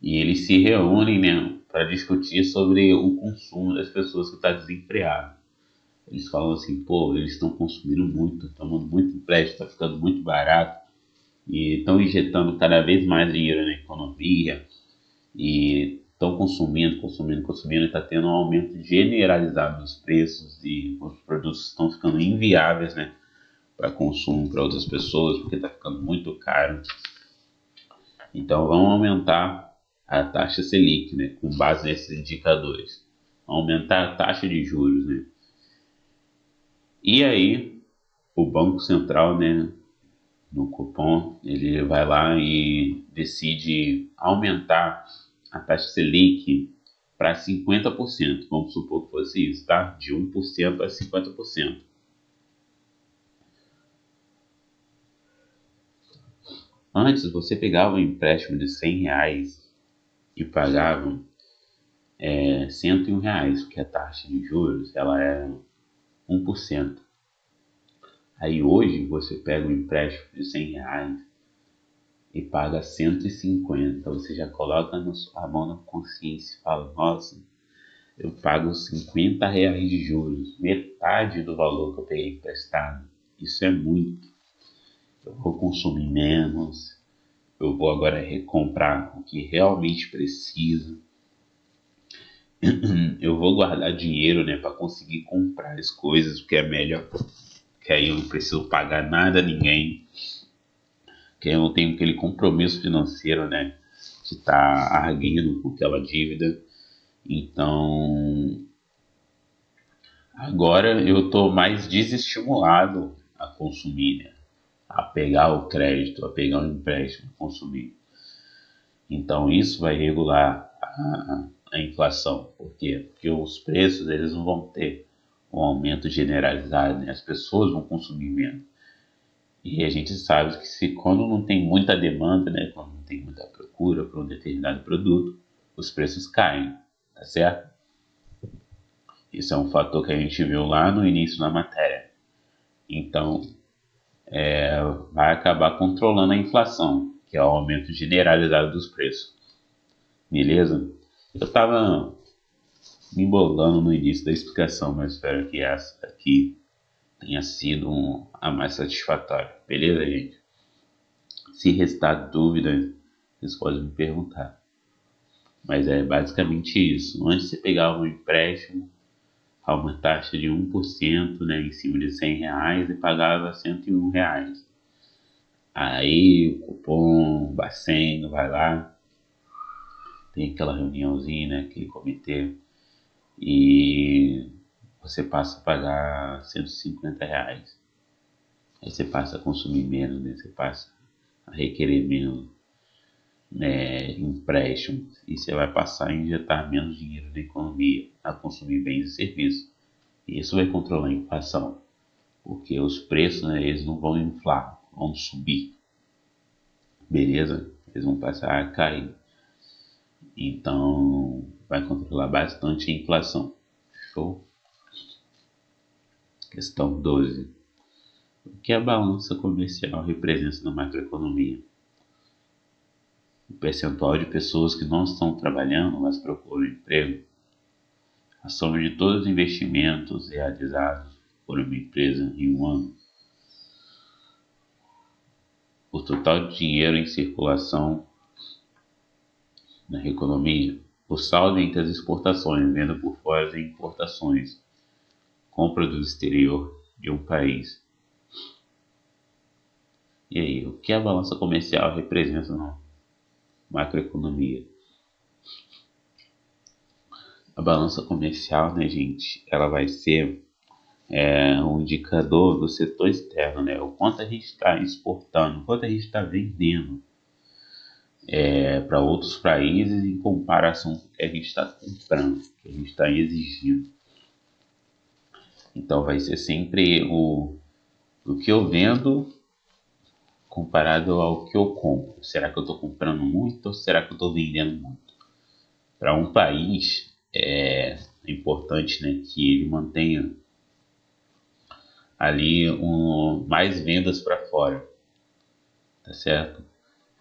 e eles se reúnem, né, para discutir sobre o consumo das pessoas que estão desempregadas. Eles falam assim, pô, eles estão consumindo muito, tomando muito empréstimo, está ficando muito barato e estão injetando cada vez mais dinheiro na economia e estão consumindo, e está tendo um aumento generalizado dos preços e os produtos estão ficando inviáveis, né, para consumo para outras pessoas, porque está ficando muito caro. Então vamos aumentar a taxa Selic, né, com base nesses indicadores. Aumentar a taxa de juros, né? E aí o Banco Central, né, no cupom, ele vai lá e decide aumentar a taxa Selic para 50%. Vamos supor que fosse isso, tá? De 1% a 50%. Antes você pegava um empréstimo de R$ 100 e pagava R$ 101, porque a taxa de juros ela é 1%. Aí hoje você pega um empréstimo de R$ 100 e paga 150. Você já coloca a mão na consciência e fala, nossa, eu pago R$ 50 de juros, metade do valor que eu peguei emprestado. Isso é muito. Eu vou consumir menos, eu vou agora recomprar o que realmente preciso. Eu vou guardar dinheiro, né, para conseguir comprar as coisas, o que é melhor. Que aí eu não preciso pagar nada a ninguém. Que aí eu não tenho aquele compromisso financeiro, né, de estar arguindo com aquela dívida. Então, agora eu estou mais desestimulado a consumir, né? A pegar o crédito, a pegar o empréstimo, a consumir. Então isso vai regular a inflação. Por quê? Porque os preços eles não vão ter um aumento generalizado, né? As pessoas vão consumir menos. E a gente sabe que se quando não tem muita demanda, né? Quando não tem muita procura por um determinado produto, os preços caem, tá certo? Isso é um fator que a gente viu lá no início da matéria. Então, vai acabar controlando a inflação, que é o aumento generalizado dos preços. Beleza? Eu estava me embolando no início da explicação, mas espero que essa aqui tenha sido a mais satisfatória. Beleza, gente? Se restar dúvidas, vocês podem me perguntar. Mas é basicamente isso. Antes de você pegar um empréstimo a uma taxa de 1%, né, em cima de R$ 100 e pagava R$ 101. Aí o cupom Bacen vai lá, tem aquela reuniãozinha, né, aquele comitê, e você passa a pagar R$ 150. Aí você passa a consumir menos, né, você passa a requerer menos, né, empréstimos, e você vai passar a injetar menos dinheiro na economia, a consumir bens e serviços. E isso vai controlar a inflação, porque os preços, né, eles não vão inflar, vão subir, beleza? Eles vão passar a cair. Então, vai controlar bastante a inflação. Show? Questão 12. O que a balança comercial representa na macroeconomia? O percentual de pessoas que não estão trabalhando, mas procuram emprego. A soma de todos os investimentos realizados por uma empresa em um ano. O total de dinheiro em circulação na economia. O saldo entre as exportações, venda por fora e importações. Compra do exterior de um país. E aí, o que a balança comercial representa na macroeconomia? A balança comercial, né, gente, ela vai ser um indicador do setor externo, né? O quanto a gente está exportando, o quanto a gente está vendendo para outros países em comparação com o que a gente está comprando, que a gente está exigindo. Então vai ser sempre o que eu vendo comparado ao que eu compro. Será que eu estou comprando muito ou será que eu estou vendendo muito? Para um país é importante, né, que ele mantenha ali mais vendas para fora, tá certo?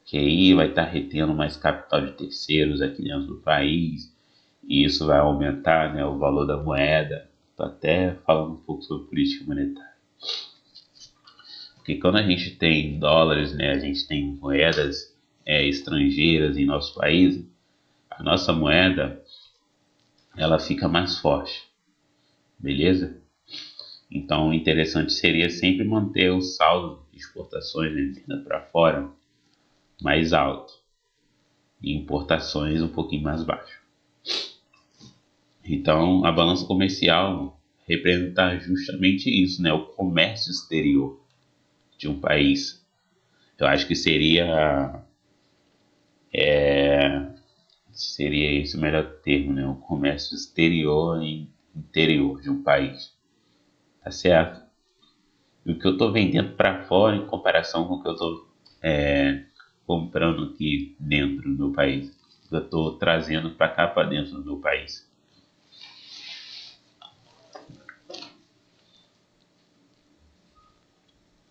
Que aí vai estar retendo mais capital de terceiros aqui dentro do país e isso vai aumentar, né, o valor da moeda. Tô até falando um pouco sobre política monetária. Porque quando a gente tem dólares, né, a gente tem moedas estrangeiras em nosso país, a nossa moeda ela fica mais forte, beleza? Então, o interessante seria sempre manter o saldo de exportações, né, vinda para fora mais alto e importações um pouquinho mais baixo. Então, a balança comercial representa justamente isso, né, o comércio exterior de um país. Eu acho que seria esse o melhor termo, né, o comércio exterior e interior de um país, tá certo? E o que eu estou vendendo para fora em comparação com o que eu estou comprando aqui dentro do meu país. Eu estou trazendo para cá, para dentro do meu país.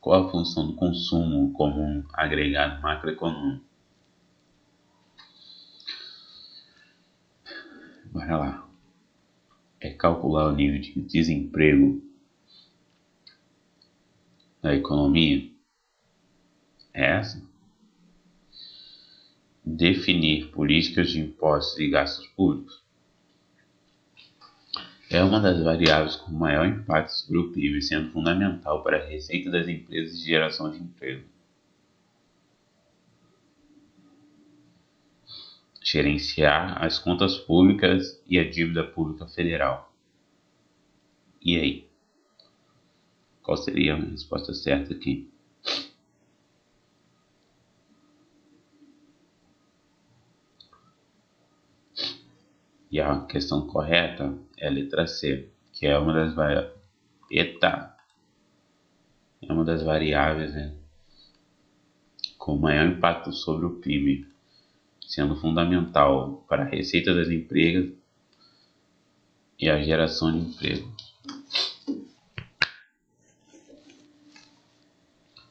Qual a função do consumo como um agregado macroeconômico? Bora lá. É calcular o nível de desemprego da economia? É essa? Definir políticas de impostos e gastos públicos? É uma das variáveis com maior impacto sobre o PIB, sendo fundamental para a receita das empresas e geração de emprego. Gerenciar as contas públicas e a dívida pública federal. E aí? Qual seria a resposta certa aqui? E a questão correta é a letra C, que é uma das variáveis, né, com maior impacto sobre o PIB, sendo fundamental para a receita das empresas e a geração de emprego.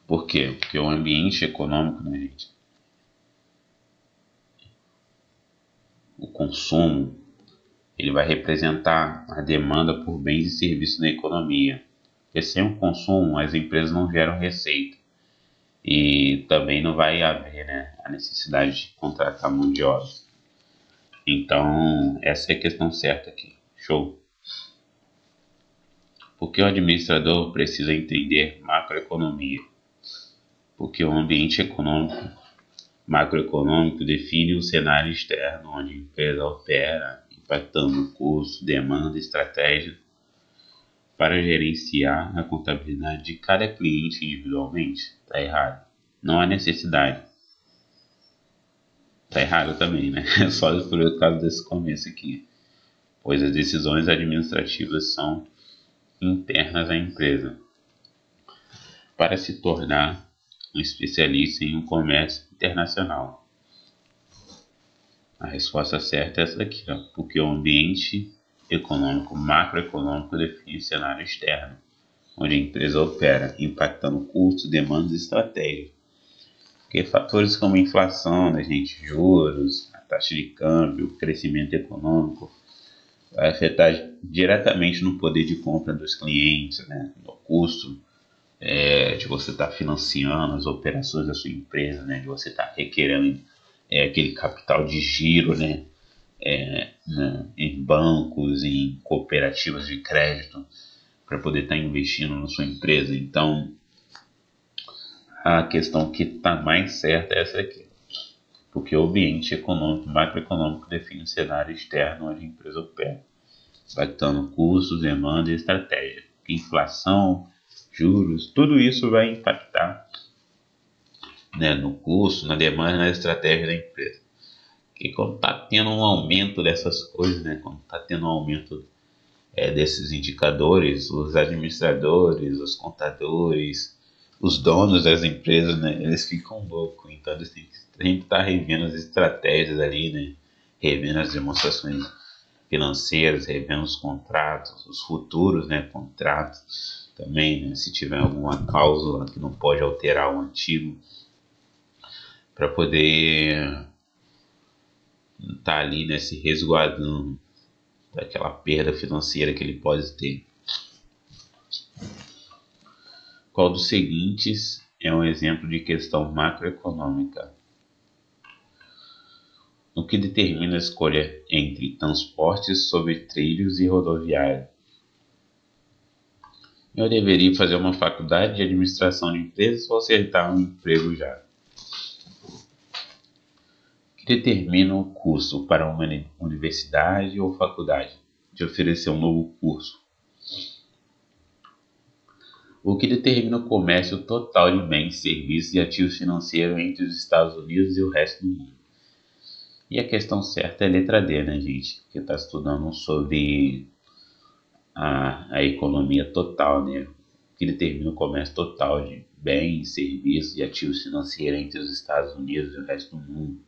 Por quê? Porque o ambiente econômico, né, gente? O consumo, ele vai representar a demanda por bens e serviços na economia. Porque sem o consumo, as empresas não geram receita. E também não vai haver, né, a necessidade de contratar mão de obra. Então, essa é a questão certa aqui. Show. Porque o administrador precisa entender macroeconomia? Porque o ambiente macroeconômico define o cenário externo onde a empresa opera, impactando o custo, demanda e estratégia para gerenciar a contabilidade de cada cliente individualmente. Está errado. Não há necessidade. Está errado também, né? É só por causa desse começo aqui. Pois as decisões administrativas são internas à empresa. Para se tornar um especialista em um comércio internacional. A resposta certa é essa aqui, ó, porque o ambiente econômico, macroeconômico define o cenário externo, onde a empresa opera, impactando custos, demandas e estratégias. Porque fatores como inflação, né, gente, juros, a taxa de câmbio, o crescimento econômico, vai afetar diretamente no poder de compra dos clientes, né, no custo de você estar financiando as operações da sua empresa, né, de você estar requerendo aquele capital de giro, né, em bancos, em cooperativas de crédito, para poder estar investindo na sua empresa. Então, a questão que está mais certa é essa aqui, porque o ambiente econômico, macroeconômico define o cenário externo onde a empresa opera, impactando custos, demanda e estratégia. Inflação, juros, tudo isso vai impactar, né, no custo, na demanda e na estratégia da empresa. Porque quando está tendo um aumento dessas coisas, né, quando está tendo um aumento desses indicadores, os administradores, os contadores, os donos das empresas, né, eles ficam loucos. Então eles têm que sempre estar revendo as estratégias ali, né, revendo as demonstrações financeiras, revendo os contratos, os futuros, né, contratos também, né, se tiver alguma cláusula que não pode alterar o antigo, para poder estar ali, né, se resguardando daquela perda financeira que ele pode ter. Qual dos seguintes é um exemplo de questão macroeconômica? O que determina a escolha entre transportes sobre trilhos e rodoviário? Eu deveria fazer uma faculdade de administração de empresas ou acertar um emprego já? O que determina o custo para uma universidade ou faculdade de oferecer um novo curso? O que determina o comércio total de bens, serviços e ativos financeiros entre os Estados Unidos e o resto do mundo? E a questão certa é a letra D, né, gente? Porque está estudando sobre a economia total, né? Que determina o comércio total de bens, serviços e ativos financeiros entre os Estados Unidos e o resto do mundo.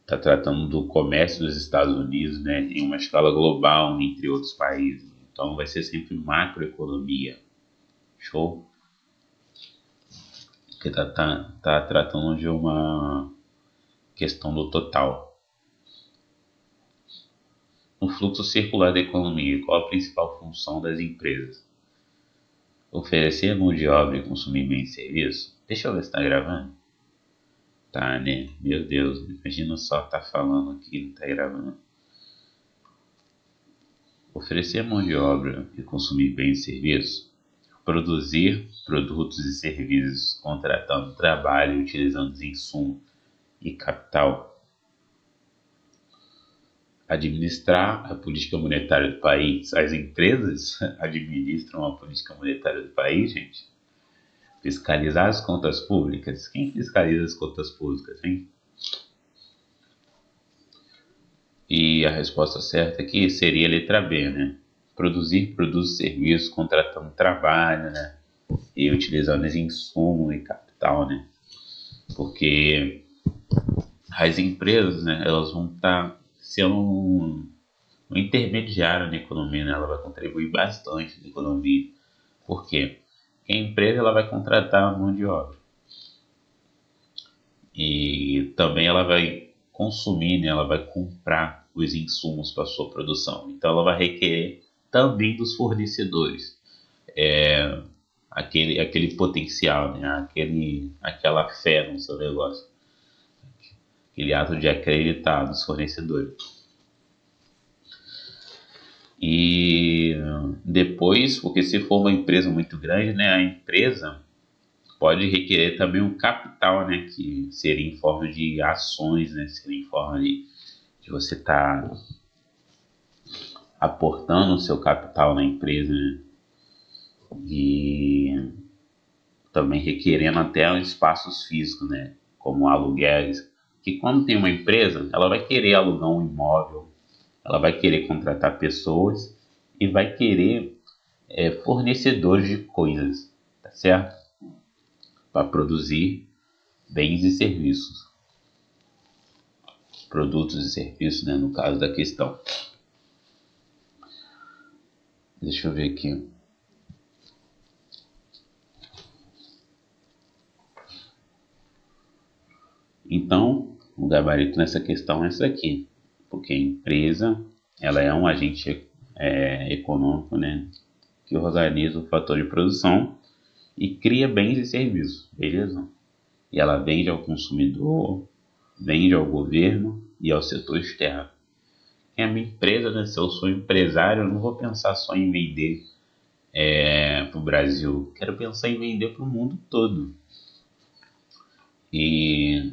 Está tratando do comércio dos Estados Unidos, né, em uma escala global entre outros países. Então vai ser sempre macroeconomia. Show? Porque tá tratando de uma questão do total. No fluxo circular da economia, qual a principal função das empresas? Oferecer mão de obra e consumir bens e serviços? Deixa eu ver se está gravando. Tá, né? Meu Deus, imagina só tá falando aqui e não tá gravando. Oferecer mão de obra e consumir bens e serviços. Produzir produtos e serviços contratando trabalho e utilizando insumos e capital. Administrar a política monetária do país. As empresas administram a política monetária do país, gente. Fiscalizar as contas públicas. Quem fiscaliza as contas públicas, hein? E a resposta certa aqui seria a letra B, né? Produzir produtos e serviços contratando trabalho, né? E utilizando esse insumo e capital, né? Porque as empresas, né, elas vão estar sendo um intermediário na economia, né? Ela vai contribuir bastante na economia. Por quê? Porque a empresa ela vai contratar mão de obra. E também ela vai consumir, né? Ela vai comprar os insumos para sua produção. Então ela vai requerer também dos fornecedores aquele potencial, né? Aquela fé no seu negócio, aquele ato de acreditar nos fornecedores. E depois, porque se for uma empresa muito grande, né, a empresa pode requerer também um capital, né, que seria em forma de ações, né, seria em forma de você estar aportando o seu capital na empresa, né, e também requerendo até espaços físicos, né, como aluguéis, que quando tem uma empresa, ela vai querer alugar um imóvel, ela vai querer contratar pessoas e vai querer fornecedores de coisas, tá certo? Para produzir bens e serviços, produtos e serviços, né, no caso da questão. Deixa eu ver aqui. Então, o gabarito nessa questão é essa aqui, porque a empresa ela é um agente econômico, né, que organiza o fator de produção e cria bens e serviços, beleza? E ela vende ao consumidor, vende ao governo e ao setor externo. É a minha empresa, né? Se eu sou empresário, eu não vou pensar só em vender para o Brasil, quero pensar em vender para o mundo todo. E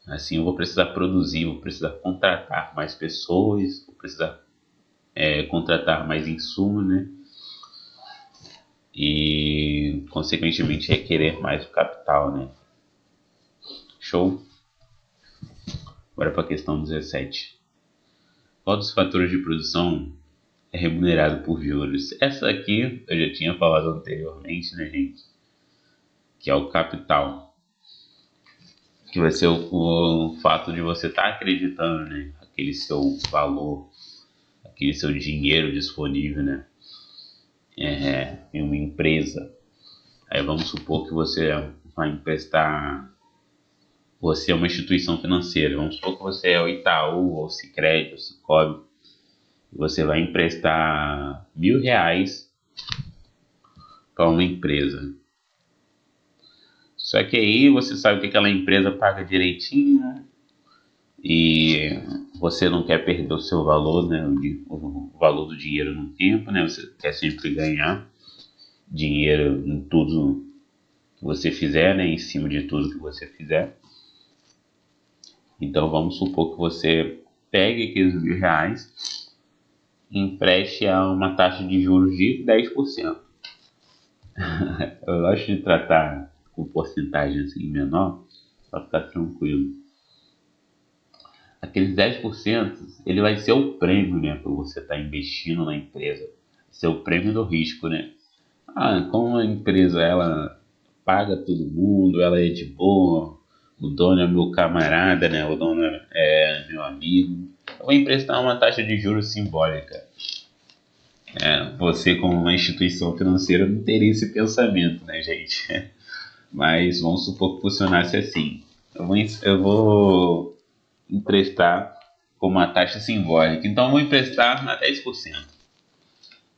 assim eu vou precisar produzir, vou precisar contratar mais pessoas, vou precisar contratar mais insumos, né? E consequentemente requerer mais capital, né? Show? Agora para a questão 17. Qual dos fatores de produção é remunerado por juros? Essa aqui eu já tinha falado anteriormente, né, gente? Que é o capital. Que vai ser o fato de você estar acreditando, né? Aquele seu valor, aquele seu dinheiro disponível, né? Em uma empresa. Aí vamos supor que você vai emprestar. Você é uma instituição financeira. Vamos supor que você é o Itaú, ou Sicredi, ou Sicoob. Você vai emprestar R$ 1.000 para uma empresa. Só que aí você sabe que aquela empresa paga direitinho e você não quer perder o seu valor, né? O valor do dinheiro no tempo, né? Você quer sempre ganhar dinheiro em tudo que você fizer, né? Em cima de tudo que você fizer. Então vamos supor que você pegue aqueles R$ 1.000 e empreste a uma taxa de juros de 10%. Eu gosto de tratar com porcentagem assim menor para ficar tranquilo. Aqueles 10% ele vai ser o prêmio, né, para você estar investindo na empresa. Ser o prêmio do risco, né? Como a empresa ela paga todo mundo, ela é de boa, o dono é meu camarada, né? O dono é meu amigo. Eu vou emprestar uma taxa de juros simbólica. Você, como uma instituição financeira, não teria esse pensamento, né, gente? Mas vamos supor que funcionasse assim. Eu vou emprestar com uma taxa simbólica. Então, eu vou emprestar a 10%.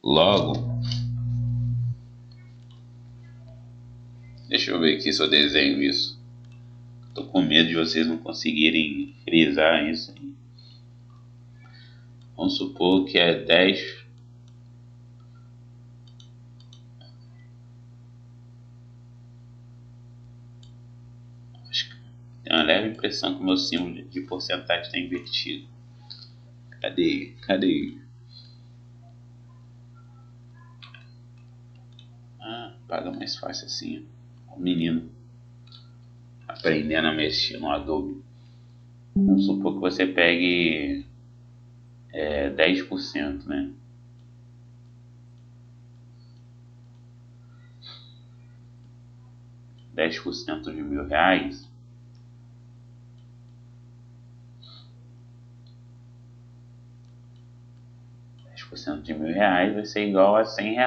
Logo, deixa eu ver aqui se eu desenho isso. Tô com medo de vocês não conseguirem frisar isso. Vamos supor que é 10. Tenho uma leve impressão que o meu símbolo de porcentagem está invertido. Cadê? Paga mais fácil assim. O menino aprendendo a mexer no Adobe. Vamos supor que você pegue 10%, né? R$ 10% de R$ 1.000. De R$ 1.000 vai ser igual a R$ 100.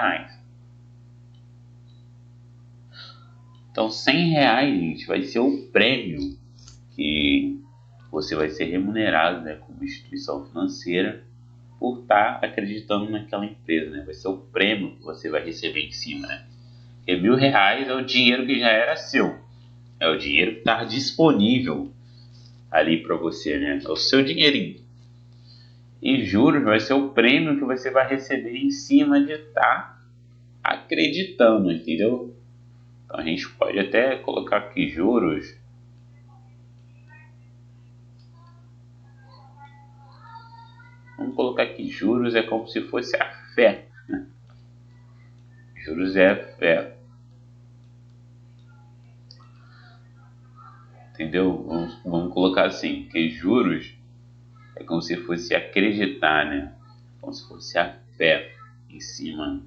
Então R$ 100, gente, vai ser o prêmio que você vai ser remunerado, né, como instituição financeira por estar acreditando naquela empresa, né? Vai ser o prêmio que você vai receber em cima, né? Porque R$ 1.000 é o dinheiro que já era seu, é o dinheiro que está disponível ali para você, né? É o seu dinheirinho. E juros vai ser o prêmio que você vai receber em cima de estar acreditando, entendeu? Então a gente pode até colocar aqui juros. Vamos colocar aqui juros é como se fosse a fé. Juros é a fé. Entendeu? Vamos colocar assim, que juros é como se fosse acreditar, né? Como se fosse a fé em cima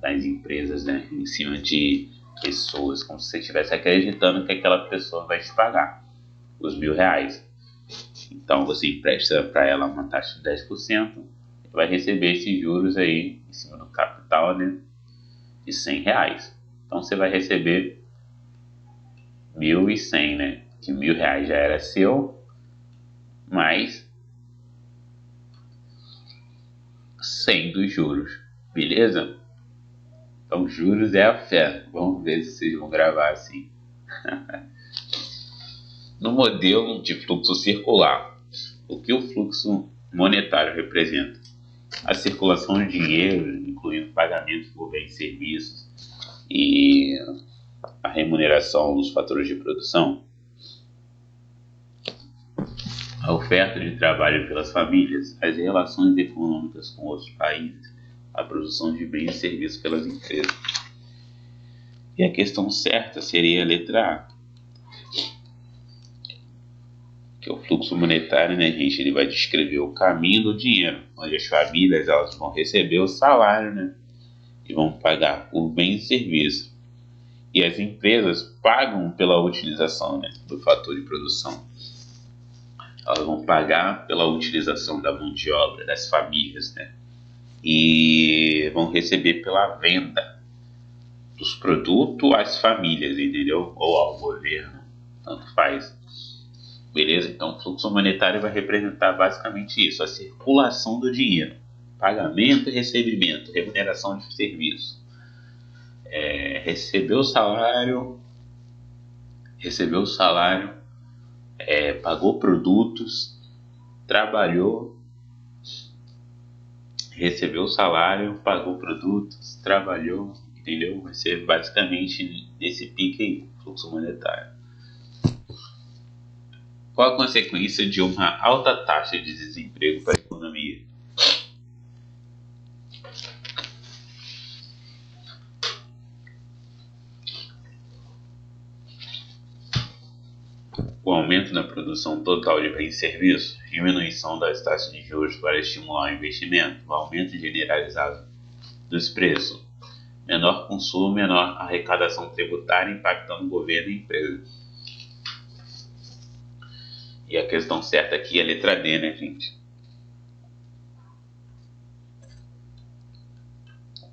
das empresas, né? Em cima de pessoas, como se você estivesse acreditando que aquela pessoa vai te pagar os R$ 1.000. Então você empresta para ela uma taxa de 10% e vai receber esses juros aí em cima do capital, né, de R$ 100. Então você vai receber 1.100, né? Que R$ 1.000 já era seu, mais 100 dos juros, beleza? Então juros é a fé. Vamos ver se vocês vão gravar assim. No modelo de fluxo circular, o que o fluxo monetário representa? A circulação de dinheiro, incluindo pagamentos por bens e serviços e a remuneração dos fatores de produção, a oferta de trabalho pelas famílias, as relações econômicas com outros países, a produção de bens e serviços pelas empresas. E a questão certa seria a letra A, que é o fluxo monetário, né, gente? Ele vai descrever o caminho do dinheiro, onde as famílias elas vão receber o salário, né, e vão pagar por bens e serviços. E as empresas pagam pela utilização, né, do fator de produção. Elas vão pagar pela utilização da mão de obra das famílias, né, e vão receber pela venda dos produtos às famílias, entendeu? Ou ao governo, tanto faz. Beleza? Então, o fluxo monetário vai representar basicamente isso, a circulação do dinheiro. pagamento e recebimento, remuneração de serviço. Recebeu o salário, pagou produtos, trabalhou, recebeu o salário, pagou produtos, trabalhou, entendeu? Vai ser basicamente nesse pique aí, fluxo monetário. Qual a consequência de uma alta taxa de desemprego para a economia? O aumento na produção total de bens e serviços, diminuição das taxas de juros para estimular o investimento, o aumento generalizado dos preços, menor consumo, menor arrecadação tributária impactando o governo e empresa. E a questão certa aqui é a letra D, né, gente?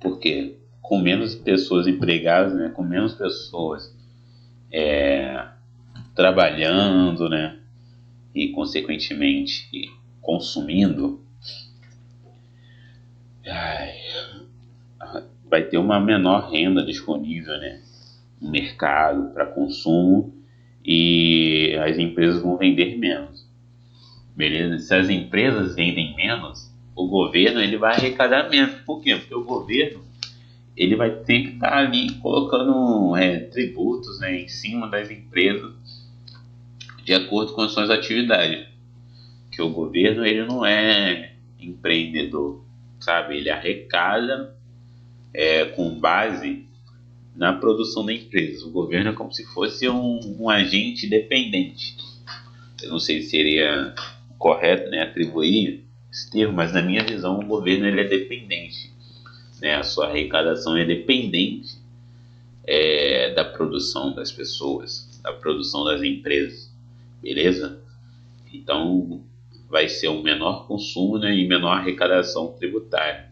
Porque com menos pessoas empregadas, né, com menos pessoas trabalhando, né, e consequentemente consumindo, vai ter uma menor renda disponível, né, no mercado para consumo e as empresas vão vender menos. Beleza? Se as empresas vendem menos, o governo ele vai arrecadar menos. Por quê? Porque o governo ele vai ter que estar ali colocando tributos, né, em cima das empresas de acordo com as suas atividades. Que o governo ele não é empreendedor, sabe? Ele arrecada com base na produção da empresa. O governo é como se fosse um agente dependente. Eu não sei se seria correto, né, atribuir esse termo, mas na minha visão o governo ele é dependente, né? A sua arrecadação é dependente da produção das pessoas, da produção das empresas, beleza? Então vai ser um menor consumo, né, e menor arrecadação tributária,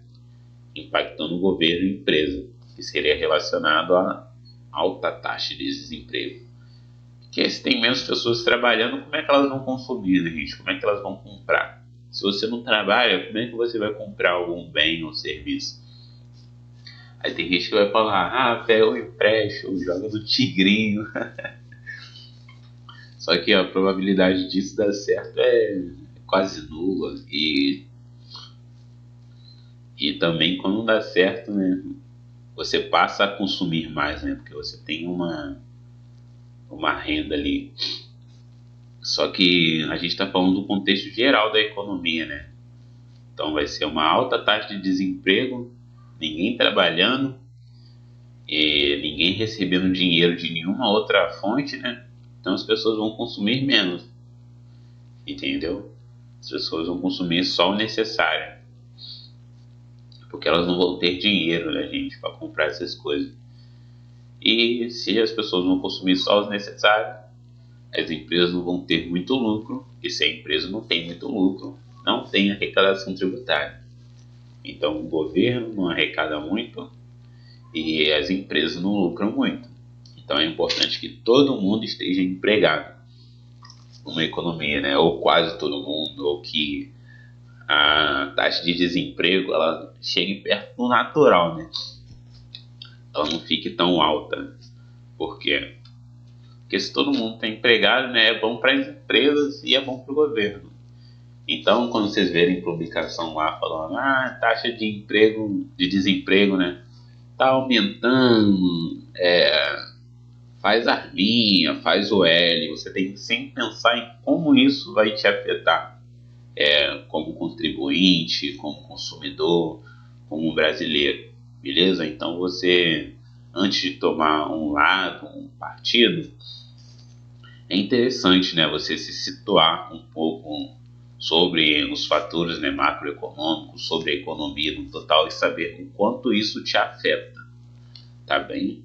impactando o governo e empresa, que seria relacionado à alta taxa de desemprego. Porque se tem menos pessoas trabalhando, como é que elas vão consumir, né, gente? Como é que elas vão comprar? Se você não trabalha, como é que você vai comprar algum bem ou serviço? Aí tem gente que vai falar, pega o empréstimo, joga no tigrinho. Só que a probabilidade disso dar certo é quase nula. E também quando não dá certo, né, você passa a consumir mais, né? Porque você tem uma renda ali. Só que a gente está falando do contexto geral da economia, né? Então vai ser uma alta taxa de desemprego, ninguém trabalhando e ninguém recebendo dinheiro de nenhuma outra fonte, né? Então as pessoas vão consumir menos, entendeu? As pessoas vão consumir só o necessário, porque elas não vão ter dinheiro, né, gente, para comprar essas coisas. E se as pessoas vão consumir só o necessário, as empresas não vão ter muito lucro, e se a empresa não tem muito lucro, não tem arrecadação tributária. Então o governo não arrecada muito e as empresas não lucram muito. Então é importante que todo mundo esteja empregado numa economia, né? Ou quase todo mundo, ou que a taxa de desemprego ela chegue perto do natural, né? Ela não fique tão alta. Por quê? Porque se todo mundo está empregado, né, é bom para as empresas e é bom para o governo. Então, quando vocês verem publicação lá falando, taxa de desemprego, né, tá aumentando, faz arminha, faz o L, você tem que sempre pensar em como isso vai te afetar, como contribuinte, como consumidor, como brasileiro, beleza? Então você, antes de tomar um lado, um partido, é interessante, né, você se situar um pouco sobre os fatores, né, macroeconômicos, sobre a economia no total e saber o quanto isso te afeta, tá bem?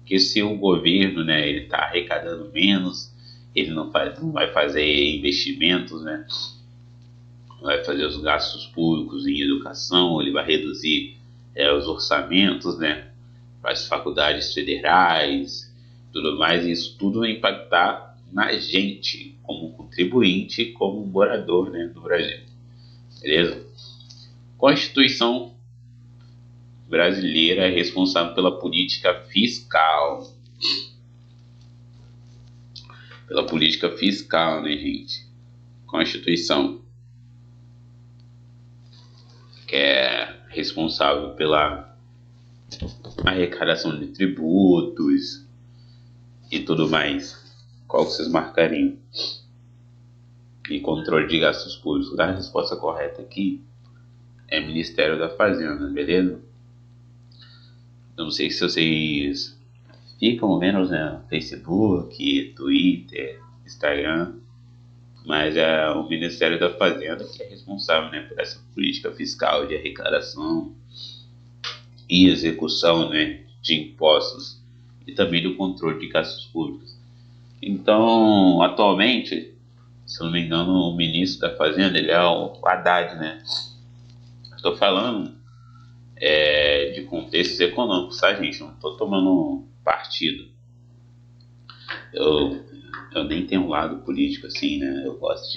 Porque se o governo, né, ele está arrecadando menos, ele não vai fazer investimentos, né, não vai fazer os gastos públicos em educação, ele vai reduzir os orçamentos, né, para as faculdades federais, tudo mais, e isso tudo vai impactar na gente, como contribuinte, como morador, né, do Brasil. Beleza? Constituição brasileira é responsável pela política fiscal. Pela política fiscal, né, gente? Constituição, que é responsável pela arrecadação de tributos e tudo mais. Qual que vocês marcariam? E controle de gastos públicos. A resposta correta aqui é Ministério da Fazenda, beleza? Não sei se vocês ficam vendo, né, no Facebook, Twitter, Instagram, mas é o Ministério da Fazenda que é responsável, né, por essa política fiscal de arrecadação e execução, né, de impostos e também do controle de gastos públicos. Então, atualmente, se eu não me engano, o ministro da Fazenda ele é o Haddad, né? Estou falando de contextos econômicos, tá, gente? Não estou tomando partido. Eu nem tenho um lado político assim, né? Eu gosto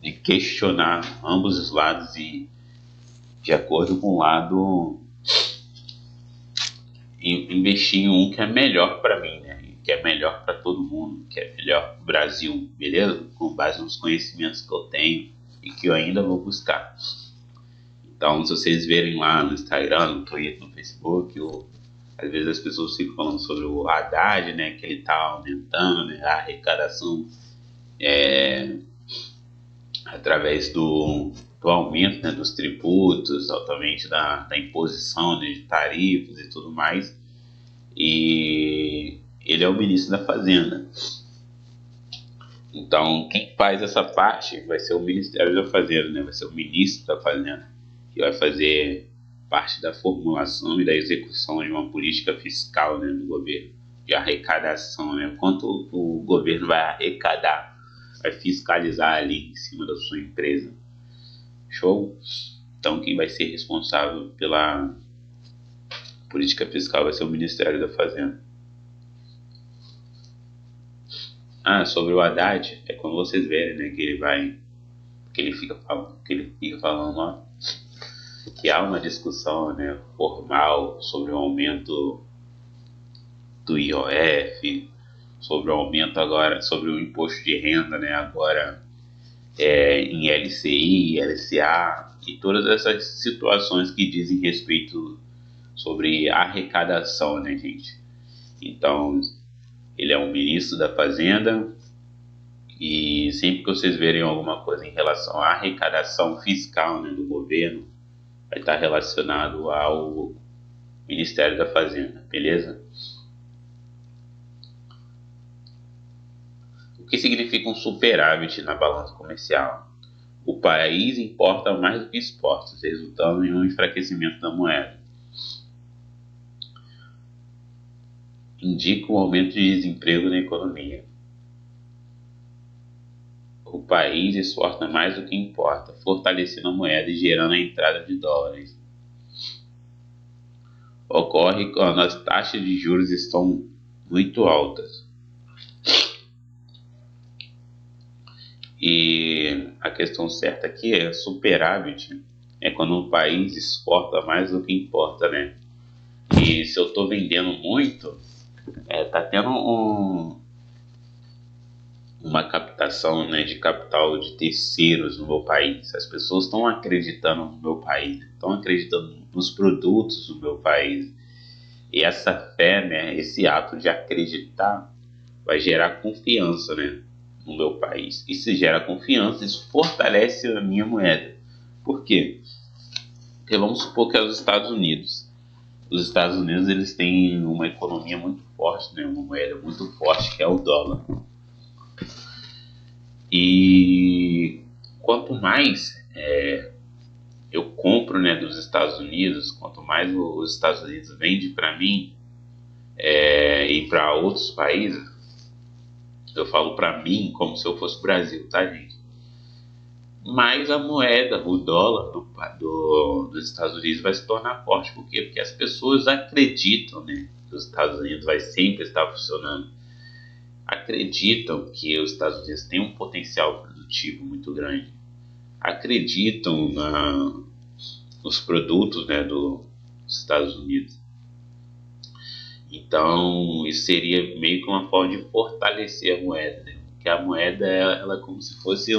de questionar ambos os lados e, de acordo com o lado, investir em um que é melhor para mim, né? Que é melhor para todo mundo, que é melhor para o Brasil, beleza? Com base nos conhecimentos que eu tenho e que eu ainda vou buscar. Então, se vocês verem lá no Instagram, no Twitter, no Facebook, às vezes as pessoas ficam falando sobre o Haddad, né? Que ele está aumentando, né, a arrecadação através do aumento, né, dos tributos, altamente da imposição, né, de tarifas e tudo mais. E ele é o ministro da Fazenda. Então, quem faz essa parte vai ser o Ministério da Fazenda, né? Vai ser o ministro da Fazenda, que vai fazer parte da formulação e da execução de uma política fiscal, né, do governo, de arrecadação, né? Quanto o governo vai arrecadar, vai fiscalizar ali em cima da sua empresa. Show? Então, quem vai ser responsável pela política fiscal vai ser o Ministério da Fazenda. Sobre o Haddad, é quando vocês verem, né, que ele fica falando, ó, que há uma discussão, né, formal sobre o aumento do IOF, sobre o aumento agora, sobre o imposto de renda, né, agora em LCI, LCA e todas essas situações que dizem respeito sobre arrecadação, né, gente? Então, ele é um ministro da Fazenda e sempre que vocês verem alguma coisa em relação à arrecadação fiscal, né, do governo, vai estar relacionado ao Ministério da Fazenda, beleza? O que significa um superávit na balança comercial? O país importa mais do que exporta, resultando em um enfraquecimento da moeda. Indica o aumento de desemprego na economia. O país exporta mais do que importa, fortalecendo a moeda e gerando a entrada de dólares. Ocorre quando as taxas de juros estão muito altas. E a questão certa aqui é superávit, é quando um país exporta mais do que importa, né? E se eu estou vendendo muito, tá tendo uma captação, né, de capital de terceiros no meu país. As pessoas estão acreditando no meu país, estão acreditando nos produtos do meu país. E essa fé, né, esse ato de acreditar vai gerar confiança, né, no meu país. E se gera confiança, isso fortalece a minha moeda. Por quê? Porque vamos supor que é os Estados Unidos. Os Estados Unidos eles têm uma economia muito forte, né, uma moeda muito forte, que é o dólar. E quanto mais eu compro, né, dos Estados Unidos, quanto mais os Estados Unidos vendem para mim e para outros países, eu falo para mim como se eu fosse Brasil, tá, gente? Mais a moeda, o dólar dos Estados Unidos vai se tornar forte. Por quê? Porque as pessoas acreditam, né, que os Estados Unidos vai sempre estar funcionando. Acreditam que os Estados Unidos têm um potencial produtivo muito grande. Acreditam os produtos, né, dos Estados Unidos. Então, isso seria meio que uma forma de fortalecer a moeda, né? Porque a moeda ela é como se fosse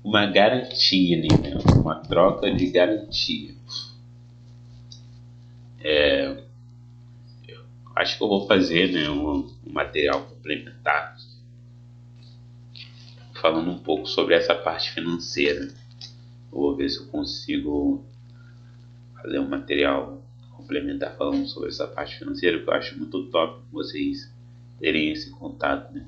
uma garantia, né? Uma troca de garantia. Acho que eu vou fazer, né, um material complementar falando um pouco sobre essa parte financeira. Eu vou ver se eu consigo fazer um material complementar falando sobre essa parte financeira, que eu acho muito top vocês terem esse contato, né?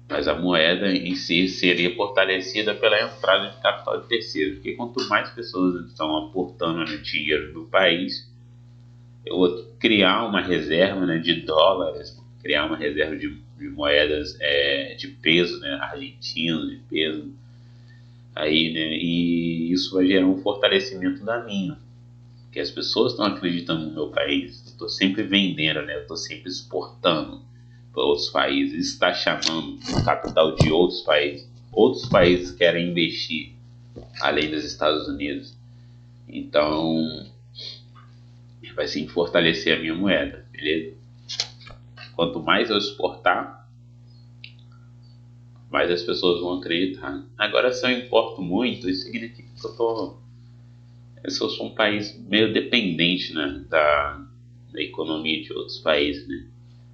Mas a moeda em si seria fortalecida pela entrada de capital de terceiros, porque quanto mais pessoas estão aportando no dinheiro do país, eu vou criar uma reserva, né, de dólares, criar uma reserva de moedas de peso, né, argentino, de peso, aí, né, e isso vai gerar um fortalecimento da minha, porque as pessoas estão acreditando no meu país, eu estou sempre vendendo, né, eu estou sempre exportando para outros países, isso está chamando o capital de outros países querem investir, além dos Estados Unidos, então vai sim fortalecer a minha moeda, beleza? Quanto mais eu exportar, mais as pessoas vão acreditar. Agora, se eu importo muito, isso significa que eu sou um país meio dependente, né, da economia de outros países, né?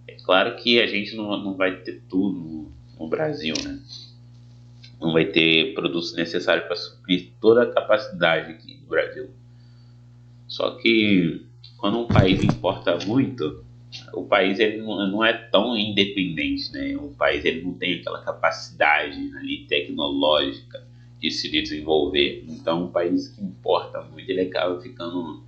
É claro que a gente não vai ter tudo no Brasil, né? Não vai ter produtos necessários para suprir toda a capacidade aqui do Brasil. Só que quando um país importa muito, o país ele não é tão independente, né? O país ele não tem aquela capacidade ali tecnológica de se desenvolver. Então, um país que importa muito, ele acaba ficando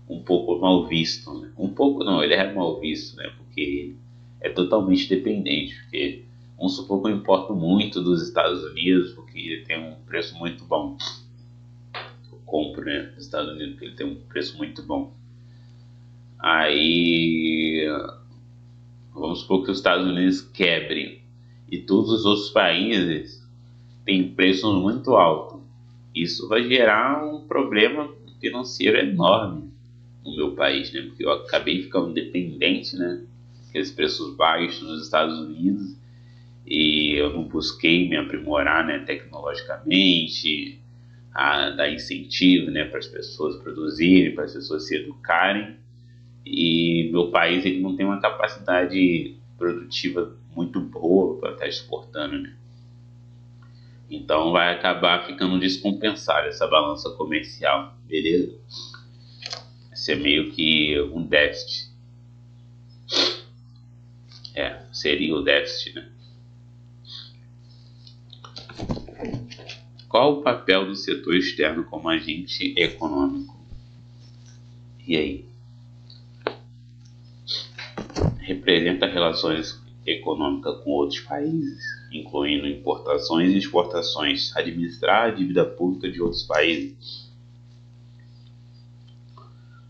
um pouco mal visto, né? Um pouco não, ele é mal visto, né? Porque é totalmente dependente. Porque vamos supor que eu importo muito dos Estados Unidos, porque ele tem um preço muito bom. Eu compro, né, dos Estados Unidos porque ele tem um preço muito bom. Aí vamos supor que os Estados Unidos quebrem e todos os outros países têm preços muito altos. Isso vai gerar um problema financeiro enorme no meu país, né? Porque eu acabei ficando dependente, né? Aqueles preços baixos nos Estados Unidos e eu não busquei me aprimorar, né, tecnologicamente, a dar incentivo, né, para as pessoas produzirem, para as pessoas se educarem. E meu país ele não tem uma capacidade produtiva muito boa para estar exportando, né? Então vai acabar ficando descompensada essa balança comercial, beleza? Isso é meio que um déficit. Seria o déficit, né? Qual o papel do setor externo como agente econômico? E aí? Representa relações econômicas com outros países, incluindo importações e exportações, administrar a dívida pública de outros países,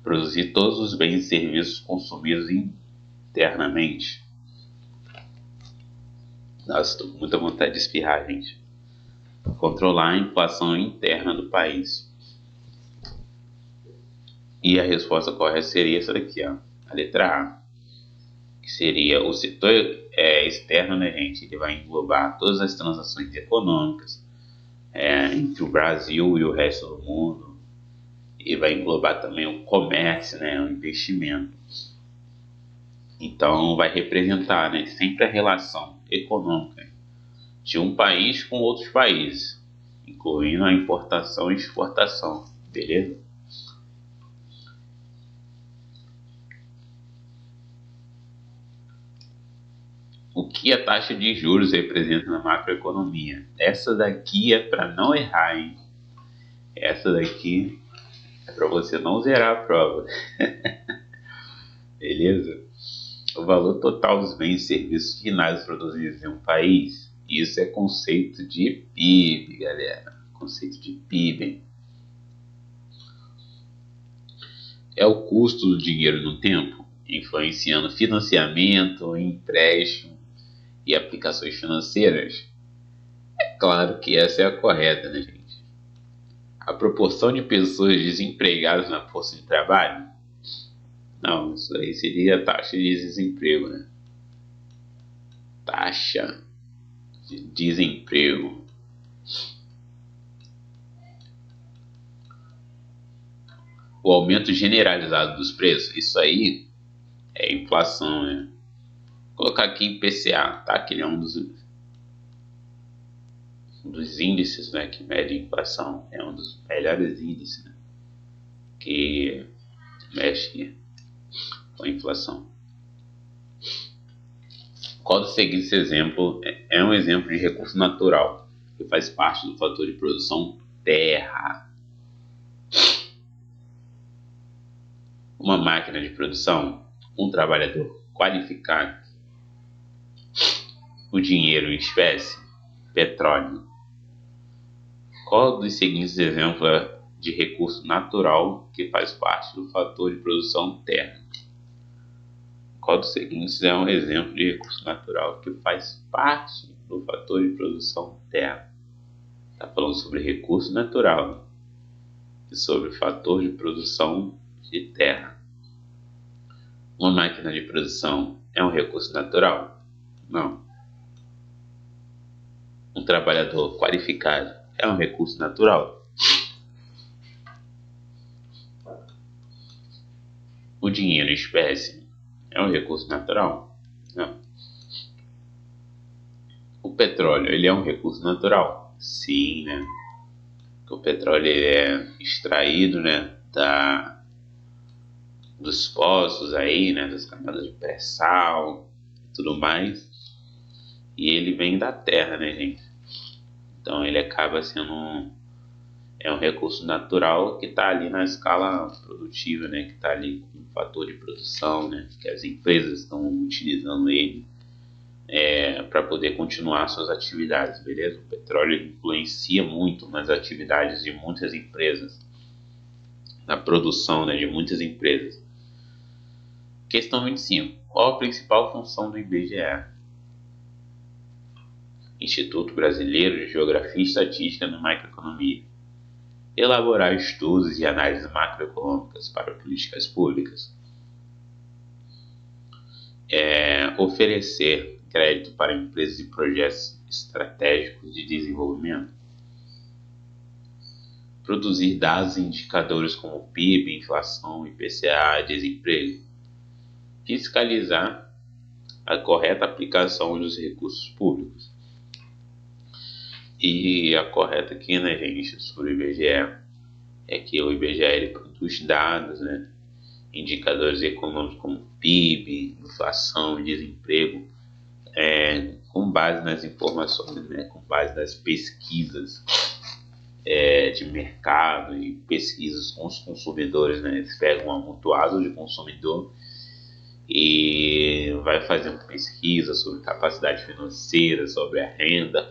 produzir todos os bens e serviços consumidos internamente. Nossa, estou com muita vontade de espirrar, gente. Controlar a inflação interna do país. E a resposta correta seria essa daqui, ó, a letra A, que seria o setor externo, né, gente? Ele vai englobar todas as transações econômicas entre o Brasil e o resto do mundo, e vai englobar também o comércio, né, o investimento. Então, vai representar, né, sempre a relação econômica de um país com outros países, incluindo a importação e exportação, beleza? O que a taxa de juros representa na macroeconomia? Essa daqui é para não errar, hein? Essa daqui é para você não zerar a prova. Beleza? O valor total dos bens e serviços finais produzidos em um país. Isso é conceito de PIB, galera. Conceito de PIB. Hein? É o custo do dinheiro no tempo, influenciando financiamento, empréstimo e aplicações financeiras. É claro que essa é a correta, né, gente? A proporção de pessoas desempregadas na força de trabalho? Não, isso aí seria a taxa de desemprego, né? Taxa de desemprego. O aumento generalizado dos preços, isso aí é inflação, né? Vou colocar aqui em PCA, tá? Que ele é um dos índices, né, que mede a inflação. É um dos melhores índices, né, que mexe com a inflação. Qual dos seguintes exemplos é um exemplo de recurso natural que faz parte do fator de produção terra? Uma máquina de produção, um trabalhador qualificado, o dinheiro em espécie, petróleo. Qual dos seguintes exemplos é de recurso natural que faz parte do fator de produção terra? Qual dos seguintes é um exemplo de recurso natural que faz parte do fator de produção terra? Está falando sobre recurso natural e sobre fator de produção de terra. Uma máquina de produção é um recurso natural? Não. Um trabalhador qualificado é um recurso natural? O dinheiro em espécie é um recurso natural? Não. O petróleo, ele é um recurso natural? Sim, né? O petróleo ele é extraído, né, dos poços aí, né, das camadas de pré-sal e tudo mais. E ele vem da terra, né, gente? Então ele acaba sendo um recurso natural que está ali na escala produtiva, né, que está ali com um fator de produção, né, que as empresas estão utilizando ele para poder continuar suas atividades, beleza? O petróleo influencia muito nas atividades de muitas empresas, na produção, né, de muitas empresas. Questão 25. Qual a principal função do IBGE? Instituto Brasileiro de Geografia e Estatística na Macroeconomia. Elaborar estudos e análises macroeconômicas para políticas públicas. Oferecer crédito para empresas e projetos estratégicos de desenvolvimento. Produzir dados e indicadores como PIB, inflação, IPCA, desemprego. Fiscalizar a correta aplicação dos recursos públicos. E a correta aqui, né, gente, sobre o IBGE é que o IBGE ele produz dados, né, indicadores econômicos como PIB, inflação, desemprego, com base nas informações, né, com base nas pesquisas de mercado e pesquisas com os consumidores, né, eles pegam um amontoado de consumidor e vai fazendo pesquisa sobre capacidade financeira, sobre a renda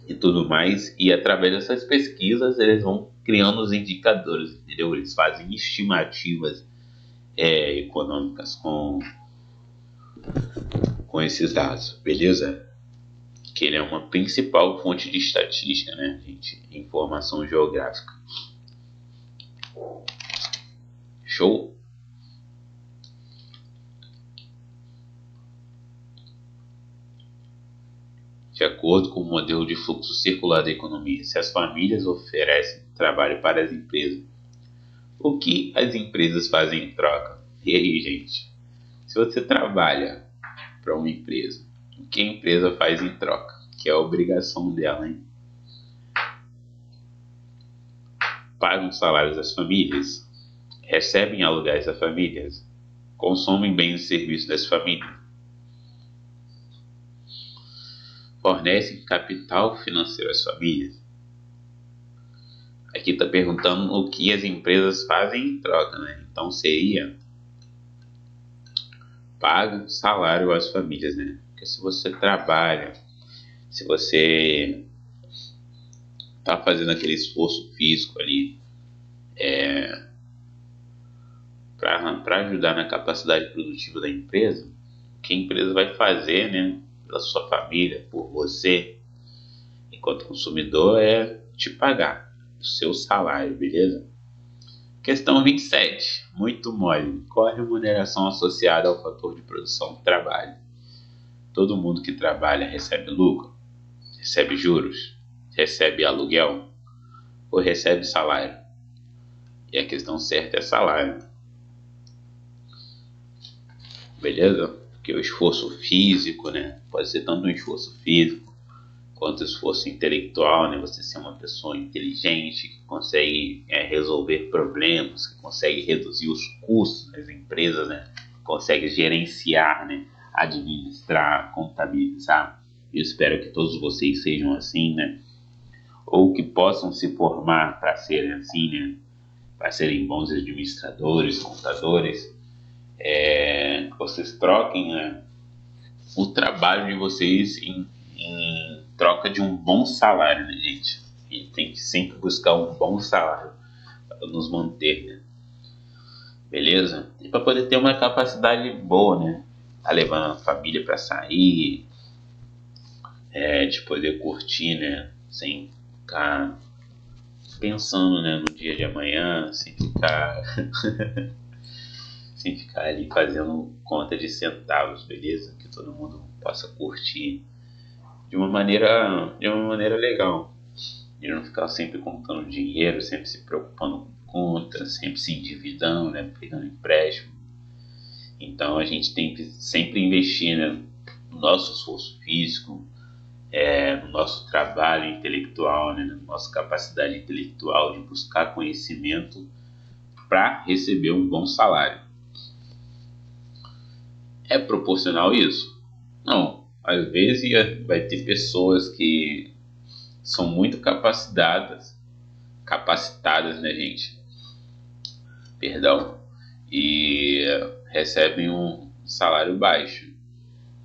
e tudo mais, e através dessas pesquisas eles vão criando os indicadores, entendeu? Eles fazem estimativas econômicas com esses dados, beleza? Que ele é uma principal fonte de estatística, né, gente? Informação geográfica. Show? De acordo com o modelo de fluxo circular da economia, se as famílias oferecem trabalho para as empresas, o que as empresas fazem em troca? E aí, gente? Se você trabalha para uma empresa, o que a empresa faz em troca? Que é a obrigação dela, hein? Pagam salários às famílias, recebem aluguéis das famílias, consomem bens e serviços das famílias, fornecem capital financeiro às famílias. Aqui está perguntando o que as empresas fazem em troca, né? Então seria paga salário às famílias, né? Porque se você trabalha, se você está fazendo aquele esforço físico ali para ajudar na capacidade produtiva da empresa, o que a empresa vai fazer, né, pela sua família, por você, enquanto consumidor, é te pagar. do seu salário, beleza? Questão 27, muito mole. Qual a remuneração associada ao fator de produção do trabalho? Todo mundo que trabalha recebe lucro? Recebe juros? Recebe aluguel? Ou recebe salário? E a questão certa é salário, beleza? Porque o esforço físico, né? Pode ser tanto um esforço físico quanto esforço intelectual, né? Você ser uma pessoa inteligente que consegue resolver problemas, que consegue reduzir os custos das empresas, né? Consegue gerenciar, né? Administrar, contabilizar. Eu espero que todos vocês sejam assim, né? Ou que possam se formar para serem assim, né? Para serem bons administradores, contadores. Vocês troquem, né, o trabalho de vocês em troca de um bom salário, né, gente? E tem que sempre buscar um bom salário para nos manter, né? Beleza? E para poder ter uma capacidade boa, né? Tá levando a família para sair, de poder curtir, né? Sem ficar pensando, né, no dia de amanhã, sem ficar ali fazendo conta de centavos, beleza? Que todo mundo possa curtir de uma maneira legal. E não ficar sempre contando dinheiro, sempre se preocupando com conta, sempre se endividando, né? Pegando empréstimo. Então a gente tem que sempre investir, né, no nosso esforço físico, no nosso trabalho intelectual, né, na nossa capacidade intelectual de buscar conhecimento para receber um bom salário. É proporcional isso? Não. Às vezes vai ter pessoas que são muito capacitadas, né, gente? Perdão. E recebem um salário baixo.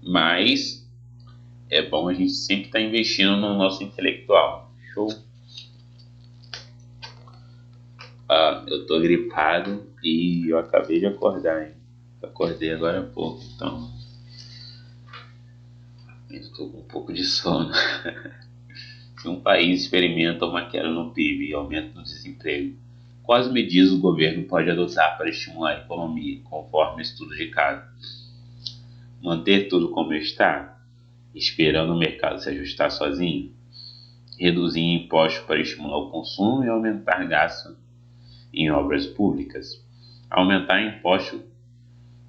Mas é bom a gente sempre estar investindo no nosso intelectual. Show? Eu tô gripado e eu acabei de acordar, hein? Acordei agora há pouco, então eu estou com um pouco de sono. Se um país experimenta uma queda no PIB e aumento do desemprego, quais medidas o governo pode adotar para estimular a economia, conforme o estudo de caso? Manter tudo como está, esperando o mercado se ajustar sozinho? Reduzir impostos para estimular o consumo e aumentar gasto em obras públicas? Aumentar impostos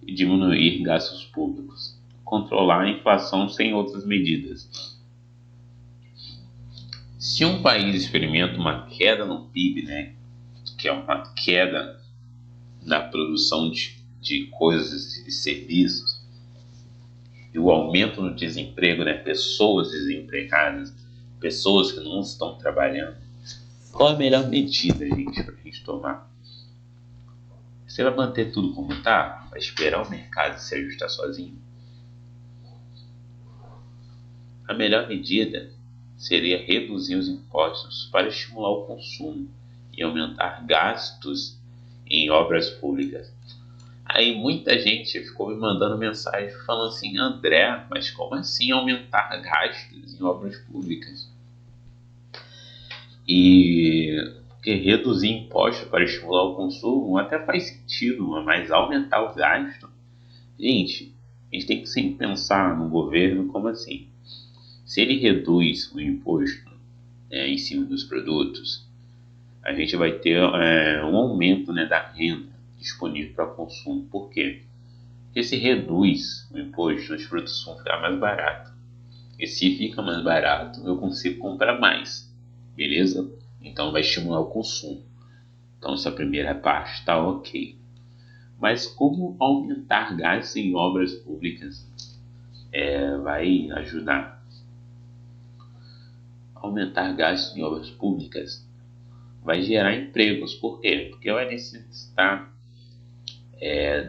e diminuir gastos públicos? Controlar a inflação sem outras medidas? Se um país experimenta uma queda no PIB, né, que é uma queda na produção de coisas e serviços, e o aumento no desemprego, né, pessoas desempregadas, pessoas que não estão trabalhando, qual a melhor medida, gente, para a gente tomar? Você vai manter tudo como está? Vai esperar o mercado se ajustar sozinho? A melhor medida seria reduzir os impostos para estimular o consumo e aumentar gastos em obras públicas. Aí muita gente ficou me mandando mensagem falando assim: André, mas como assim aumentar gastos em obras públicas? E porque reduzir impostos para estimular o consumo até faz sentido, mas aumentar o gasto? Gente, a gente tem que sempre pensar no governo como assim. Se ele reduz o imposto em cima dos produtos, a gente vai ter um aumento, né, da renda disponível para consumo. Por quê? Porque se reduz o imposto, os produtos vão ficar mais baratos. E se fica mais barato, eu consigo comprar mais. Beleza? Então vai estimular o consumo. Então essa primeira parte está ok. Mas como aumentar gastos em obras públicas vai ajudar? Aumentar gastos em obras públicas vai gerar empregos. Por quê? Porque vai necessitar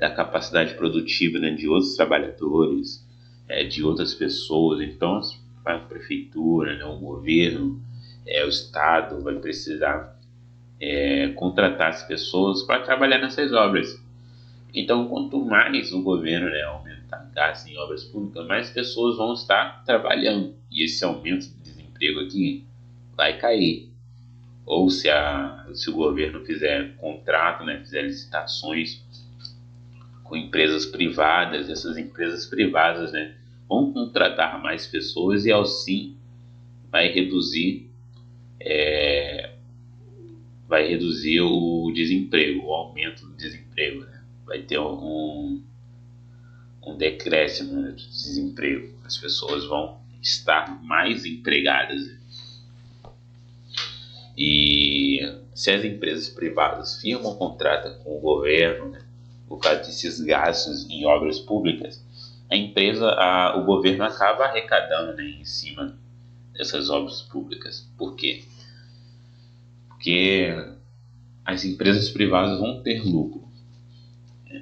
da capacidade produtiva, né, de outros trabalhadores, de outras pessoas. Então a prefeitura, né, o governo, o Estado vai precisar contratar as pessoas para trabalhar nessas obras. Então, quanto mais o governo, né, aumentar gastos em obras públicas, mais pessoas vão estar trabalhando. E esse aumento de desemprego aqui vai cair. ou se o governo fizer contrato, né, fizer licitações com empresas privadas, essas empresas privadas, né, vão contratar mais pessoas e assim vai reduzir o desemprego, o aumento do desemprego, né? Vai ter um decréscimo, né, do desemprego. As pessoas vão estar mais empregadas. E se as empresas privadas firmam um contrato com o governo, né, por causa desses gastos em obras públicas, o governo acaba arrecadando, né, em cima dessas obras públicas. Por quê? Porque as empresas privadas vão ter lucro.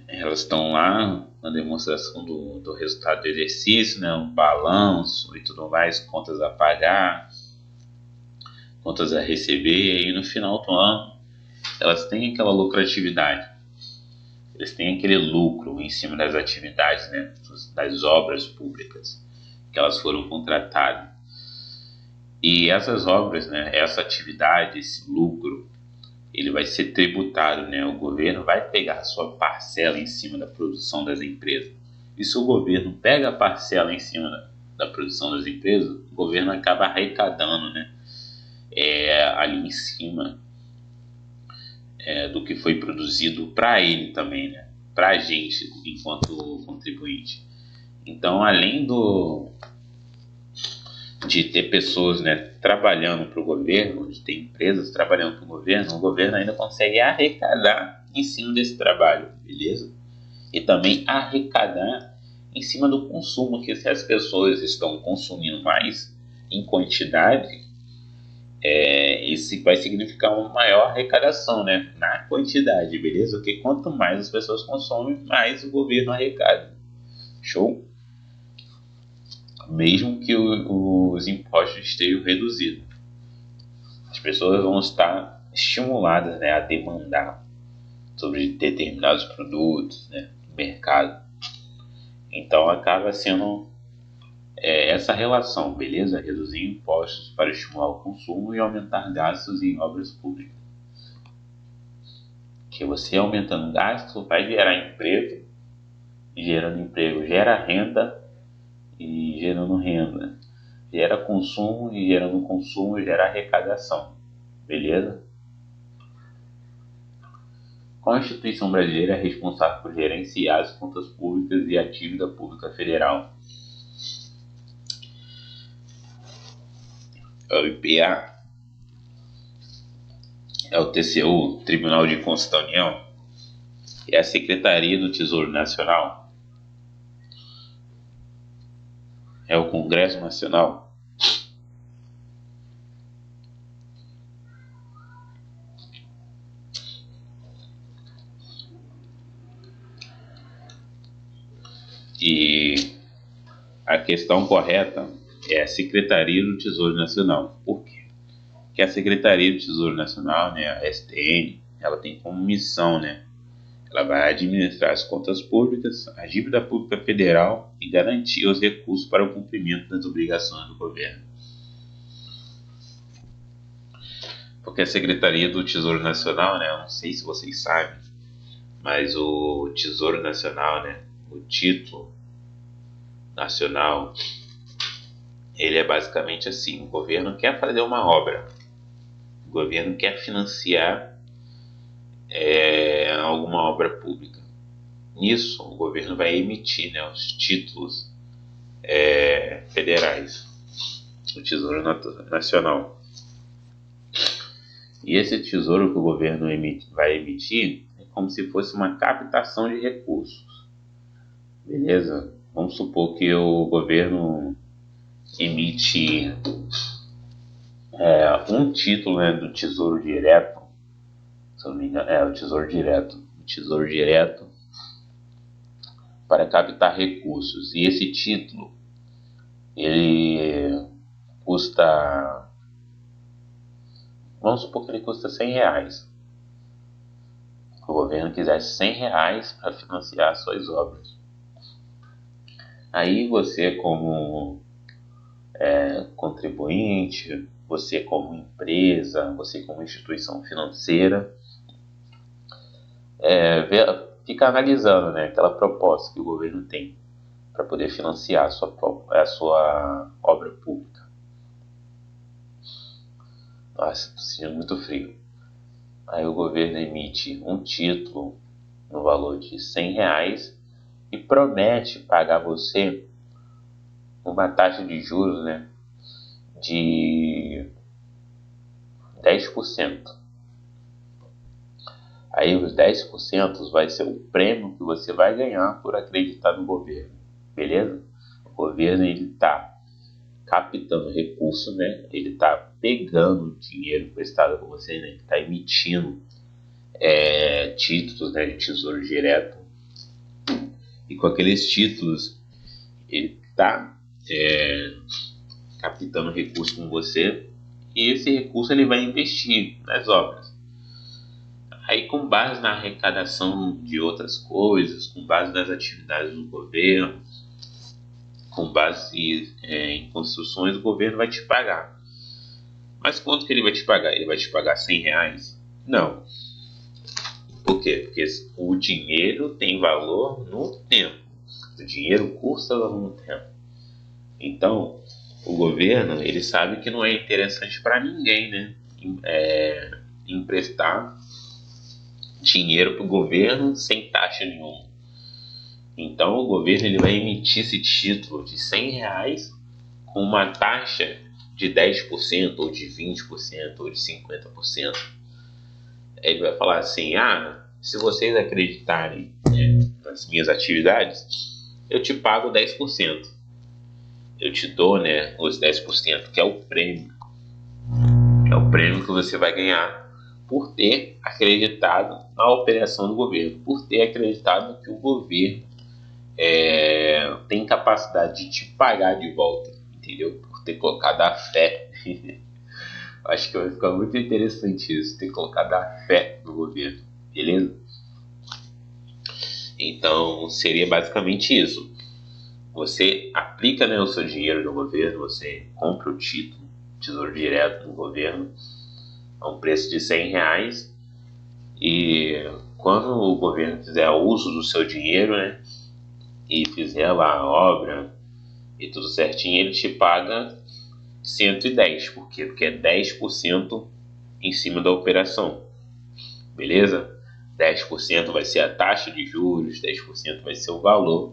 Elas estão lá na demonstração do resultado do exercício, né, um balanço e tudo mais, contas a pagar, contas a receber, e aí no final do ano elas têm aquela lucratividade, eles têm aquele lucro em cima das atividades, né, das obras públicas que elas foram contratadas. E essas obras, né, essa atividade, esse lucro, ele vai ser tributado, né? O governo vai pegar a sua parcela em cima da produção das empresas. E se o governo pega a parcela em cima da produção das empresas, o governo acaba arrecadando, né, ali em cima do que foi produzido para ele também, né? Para a gente, enquanto contribuinte. Então, além de ter pessoas, né, trabalhando para o governo, de ter empresas trabalhando para o governo ainda consegue arrecadar em cima desse trabalho, beleza? E também arrecadar em cima do consumo, que se as pessoas estão consumindo mais em quantidade, isso vai significar uma maior arrecadação, né, na quantidade, beleza? Porque quanto mais as pessoas consomem, mais o governo arrecada. Show? Mesmo que os impostos estejam reduzidos, as pessoas vão estar estimuladas, né, a demandar sobre determinados produtos, né, no mercado. Então acaba sendo essa relação, beleza? Reduzir impostos para estimular o consumo e aumentar gastos em obras públicas. Que você aumentando gastos vai gerar emprego, e gerando emprego gera renda, e gerando renda gera consumo, e gerando consumo gera arrecadação, beleza? Qual instituição brasileira é responsável por gerenciar as contas públicas e a dívida pública federal? É o IPA? É o TCU, Tribunal de Contas da União? É a Secretaria do Tesouro Nacional? É o Congresso Nacional? E a questão correta é a Secretaria do Tesouro Nacional. Por quê? Porque a Secretaria do Tesouro Nacional, né, a STN, ela tem como missão, né, ela vai administrar as contas públicas, a dívida pública federal e garantir os recursos para o cumprimento das obrigações do governo. Porque a Secretaria do Tesouro Nacional, né, eu não sei se vocês sabem, mas o Tesouro Nacional, né, o título nacional, ele é basicamente assim: o governo quer fazer uma obra, o governo quer financiar alguma obra pública. Nisso, o governo vai emitir, né, os títulos federais, o Tesouro Nacional. E esse tesouro que o governo vai emitir é como se fosse uma captação de recursos, beleza? Vamos supor que o governo emite um título, né, do Tesouro Direto, se eu não me engano, o Tesouro Direto para captar recursos. E esse título, ele custa, vamos supor que ele custa R$100. O governo quisesse R$100 para financiar suas obras. Aí você, como contribuinte, você como empresa, você como instituição financeira, fica analisando, né, aquela proposta que o governo tem para poder financiar a sua obra pública. Nossa, estou sentindo muito frio. Aí o governo emite um título no valor de R$ 100 e promete pagar você uma taxa de juros, né, de 10%. Aí os 10% vai ser o prêmio que você vai ganhar por acreditar no governo, beleza? O governo ele está captando recurso, né? Ele está pegando dinheiro emprestado com você, né? Ele está emitindo títulos, né, de tesouro direto, e com aqueles títulos ele está captando recurso com você, e esse recurso ele vai investir nas obras. Aí, com base na arrecadação de outras coisas, com base nas atividades do governo, com base em construções, o governo vai te pagar. Mas quanto que ele vai te pagar? Ele vai te pagar R$ 100? Não. Por quê? Porque o dinheiro tem valor no tempo. O dinheiro custa valor no tempo. Então, o governo ele sabe que não é interessante para ninguém, né, emprestar dinheiro para o governo sem taxa nenhuma. Então o governo ele vai emitir esse título de R$ 100 com uma taxa de 10%, ou de 20%, ou de 50%. Ele vai falar assim, se vocês acreditarem, né, nas minhas atividades, eu te pago 10%. Eu te dou, né, os 10%, que é o prêmio. É o prêmio que você vai ganhar por ter acreditado na operação do governo, por ter acreditado que o governo tem capacidade de te pagar de volta, entendeu? Por ter colocado a fé. Acho que vai ficar muito interessante isso, ter colocado a fé no governo, beleza? Então, seria basicamente isso. Você aplica, né, o seu dinheiro no governo, você compra o título, tesouro direto no governo, a um preço de R$ 100, e quando o governo fizer uso do seu dinheiro, né, e fizer lá a obra e tudo certinho, ele te paga 110. Por quê? Porque é 10% em cima da operação, beleza? 10% vai ser a taxa de juros, 10% vai ser o valor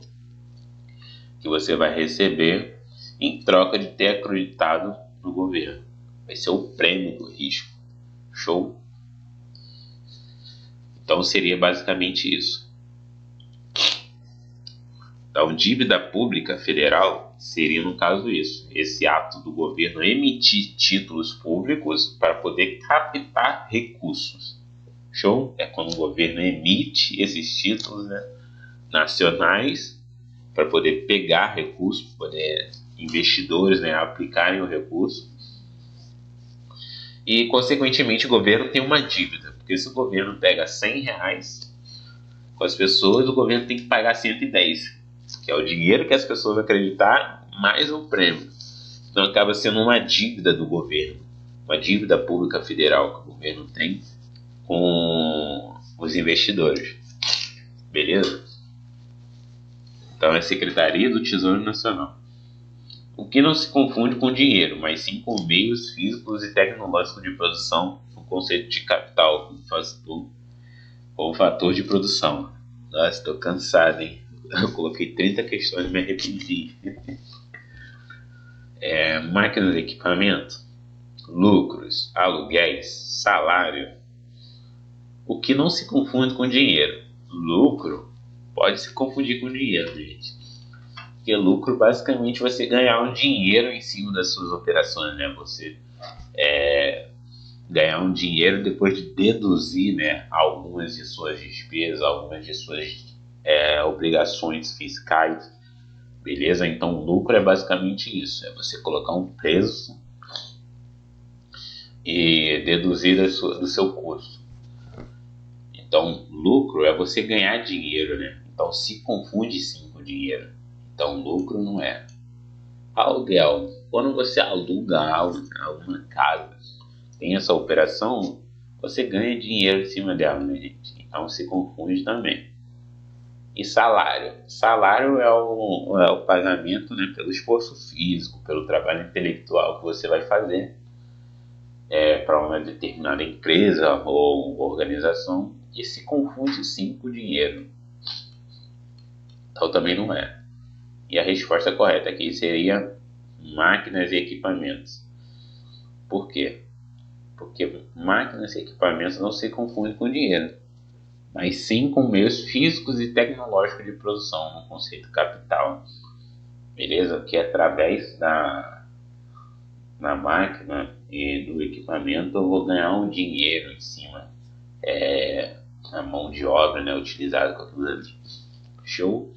que você vai receber em troca de ter acreditado no governo. Vai ser o prêmio do risco. Show? Então seria basicamente isso. Então, dívida pública federal seria, no caso, isso. Esse ato do governo emitir títulos públicos para poder captar recursos. Show? É quando o governo emite esses títulos, né, nacionais para poder pegar recursos, para poder investidores, né, aplicarem o recurso. E, consequentemente, o governo tem uma dívida. Porque se o governo pega R$ 100 com as pessoas, o governo tem que pagar 110, que é o dinheiro que as pessoas acreditaram, mais o prêmio. Então acaba sendo uma dívida do governo, uma dívida pública federal que o governo tem com os investidores. Beleza? Então é Secretaria do Tesouro Nacional. O que não se confunde com dinheiro, mas sim com meios físicos e tecnológicos de produção, o conceito de capital como fator de produção. Nossa, estou cansado, hein? Eu coloquei 30 questões e me arrependi. Máquinas e equipamento, lucros, aluguéis, salário. O que não se confunde com dinheiro. Lucro pode se confundir com dinheiro, gente. Porque lucro basicamente você ganhar um dinheiro em cima das suas operações, né? Você ganhar um dinheiro depois de deduzir, né, algumas de suas despesas, algumas de suas obrigações fiscais, beleza? Então o lucro é basicamente isso, é você colocar um preço e deduzir do seu custo. Então lucro é você ganhar dinheiro, né? Então se confunde sim com dinheiro. Então lucro não é. Aluguel quando você aluga algo, alguma casa, tem essa operação, você ganha dinheiro em cima dela, né, gente? Então se confunde também. E salário? Salário é o pagamento, né, pelo esforço físico, pelo trabalho intelectual que você vai fazer para uma determinada empresa ou organização, e se confunde sim com dinheiro. Então também não é. E a resposta correta aqui seria máquinas e equipamentos. Por quê? Porque máquinas e equipamentos não se confundem com dinheiro, mas sim com meios físicos e tecnológicos de produção, no conceito capital. Beleza? Que através da máquina e do equipamento eu vou ganhar um dinheiro em cima. A mão de obra, né, utilizada com aquilo ali. Show?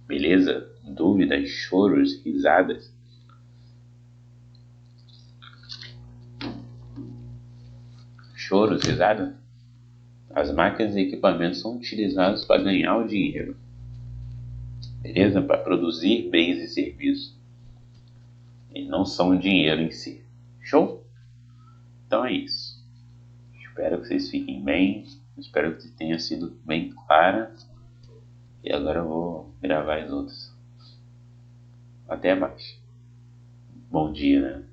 Beleza? Dúvidas, choros, risadas? Choros, risadas? As máquinas e equipamentos são utilizados para ganhar o dinheiro. Beleza? Para produzir bens e serviços. E não são o dinheiro em si. Show? Então é isso. Espero que vocês fiquem bem. Espero que tenha sido bem clara. E agora eu vou gravar as outras. Até mais. Bom dia, né?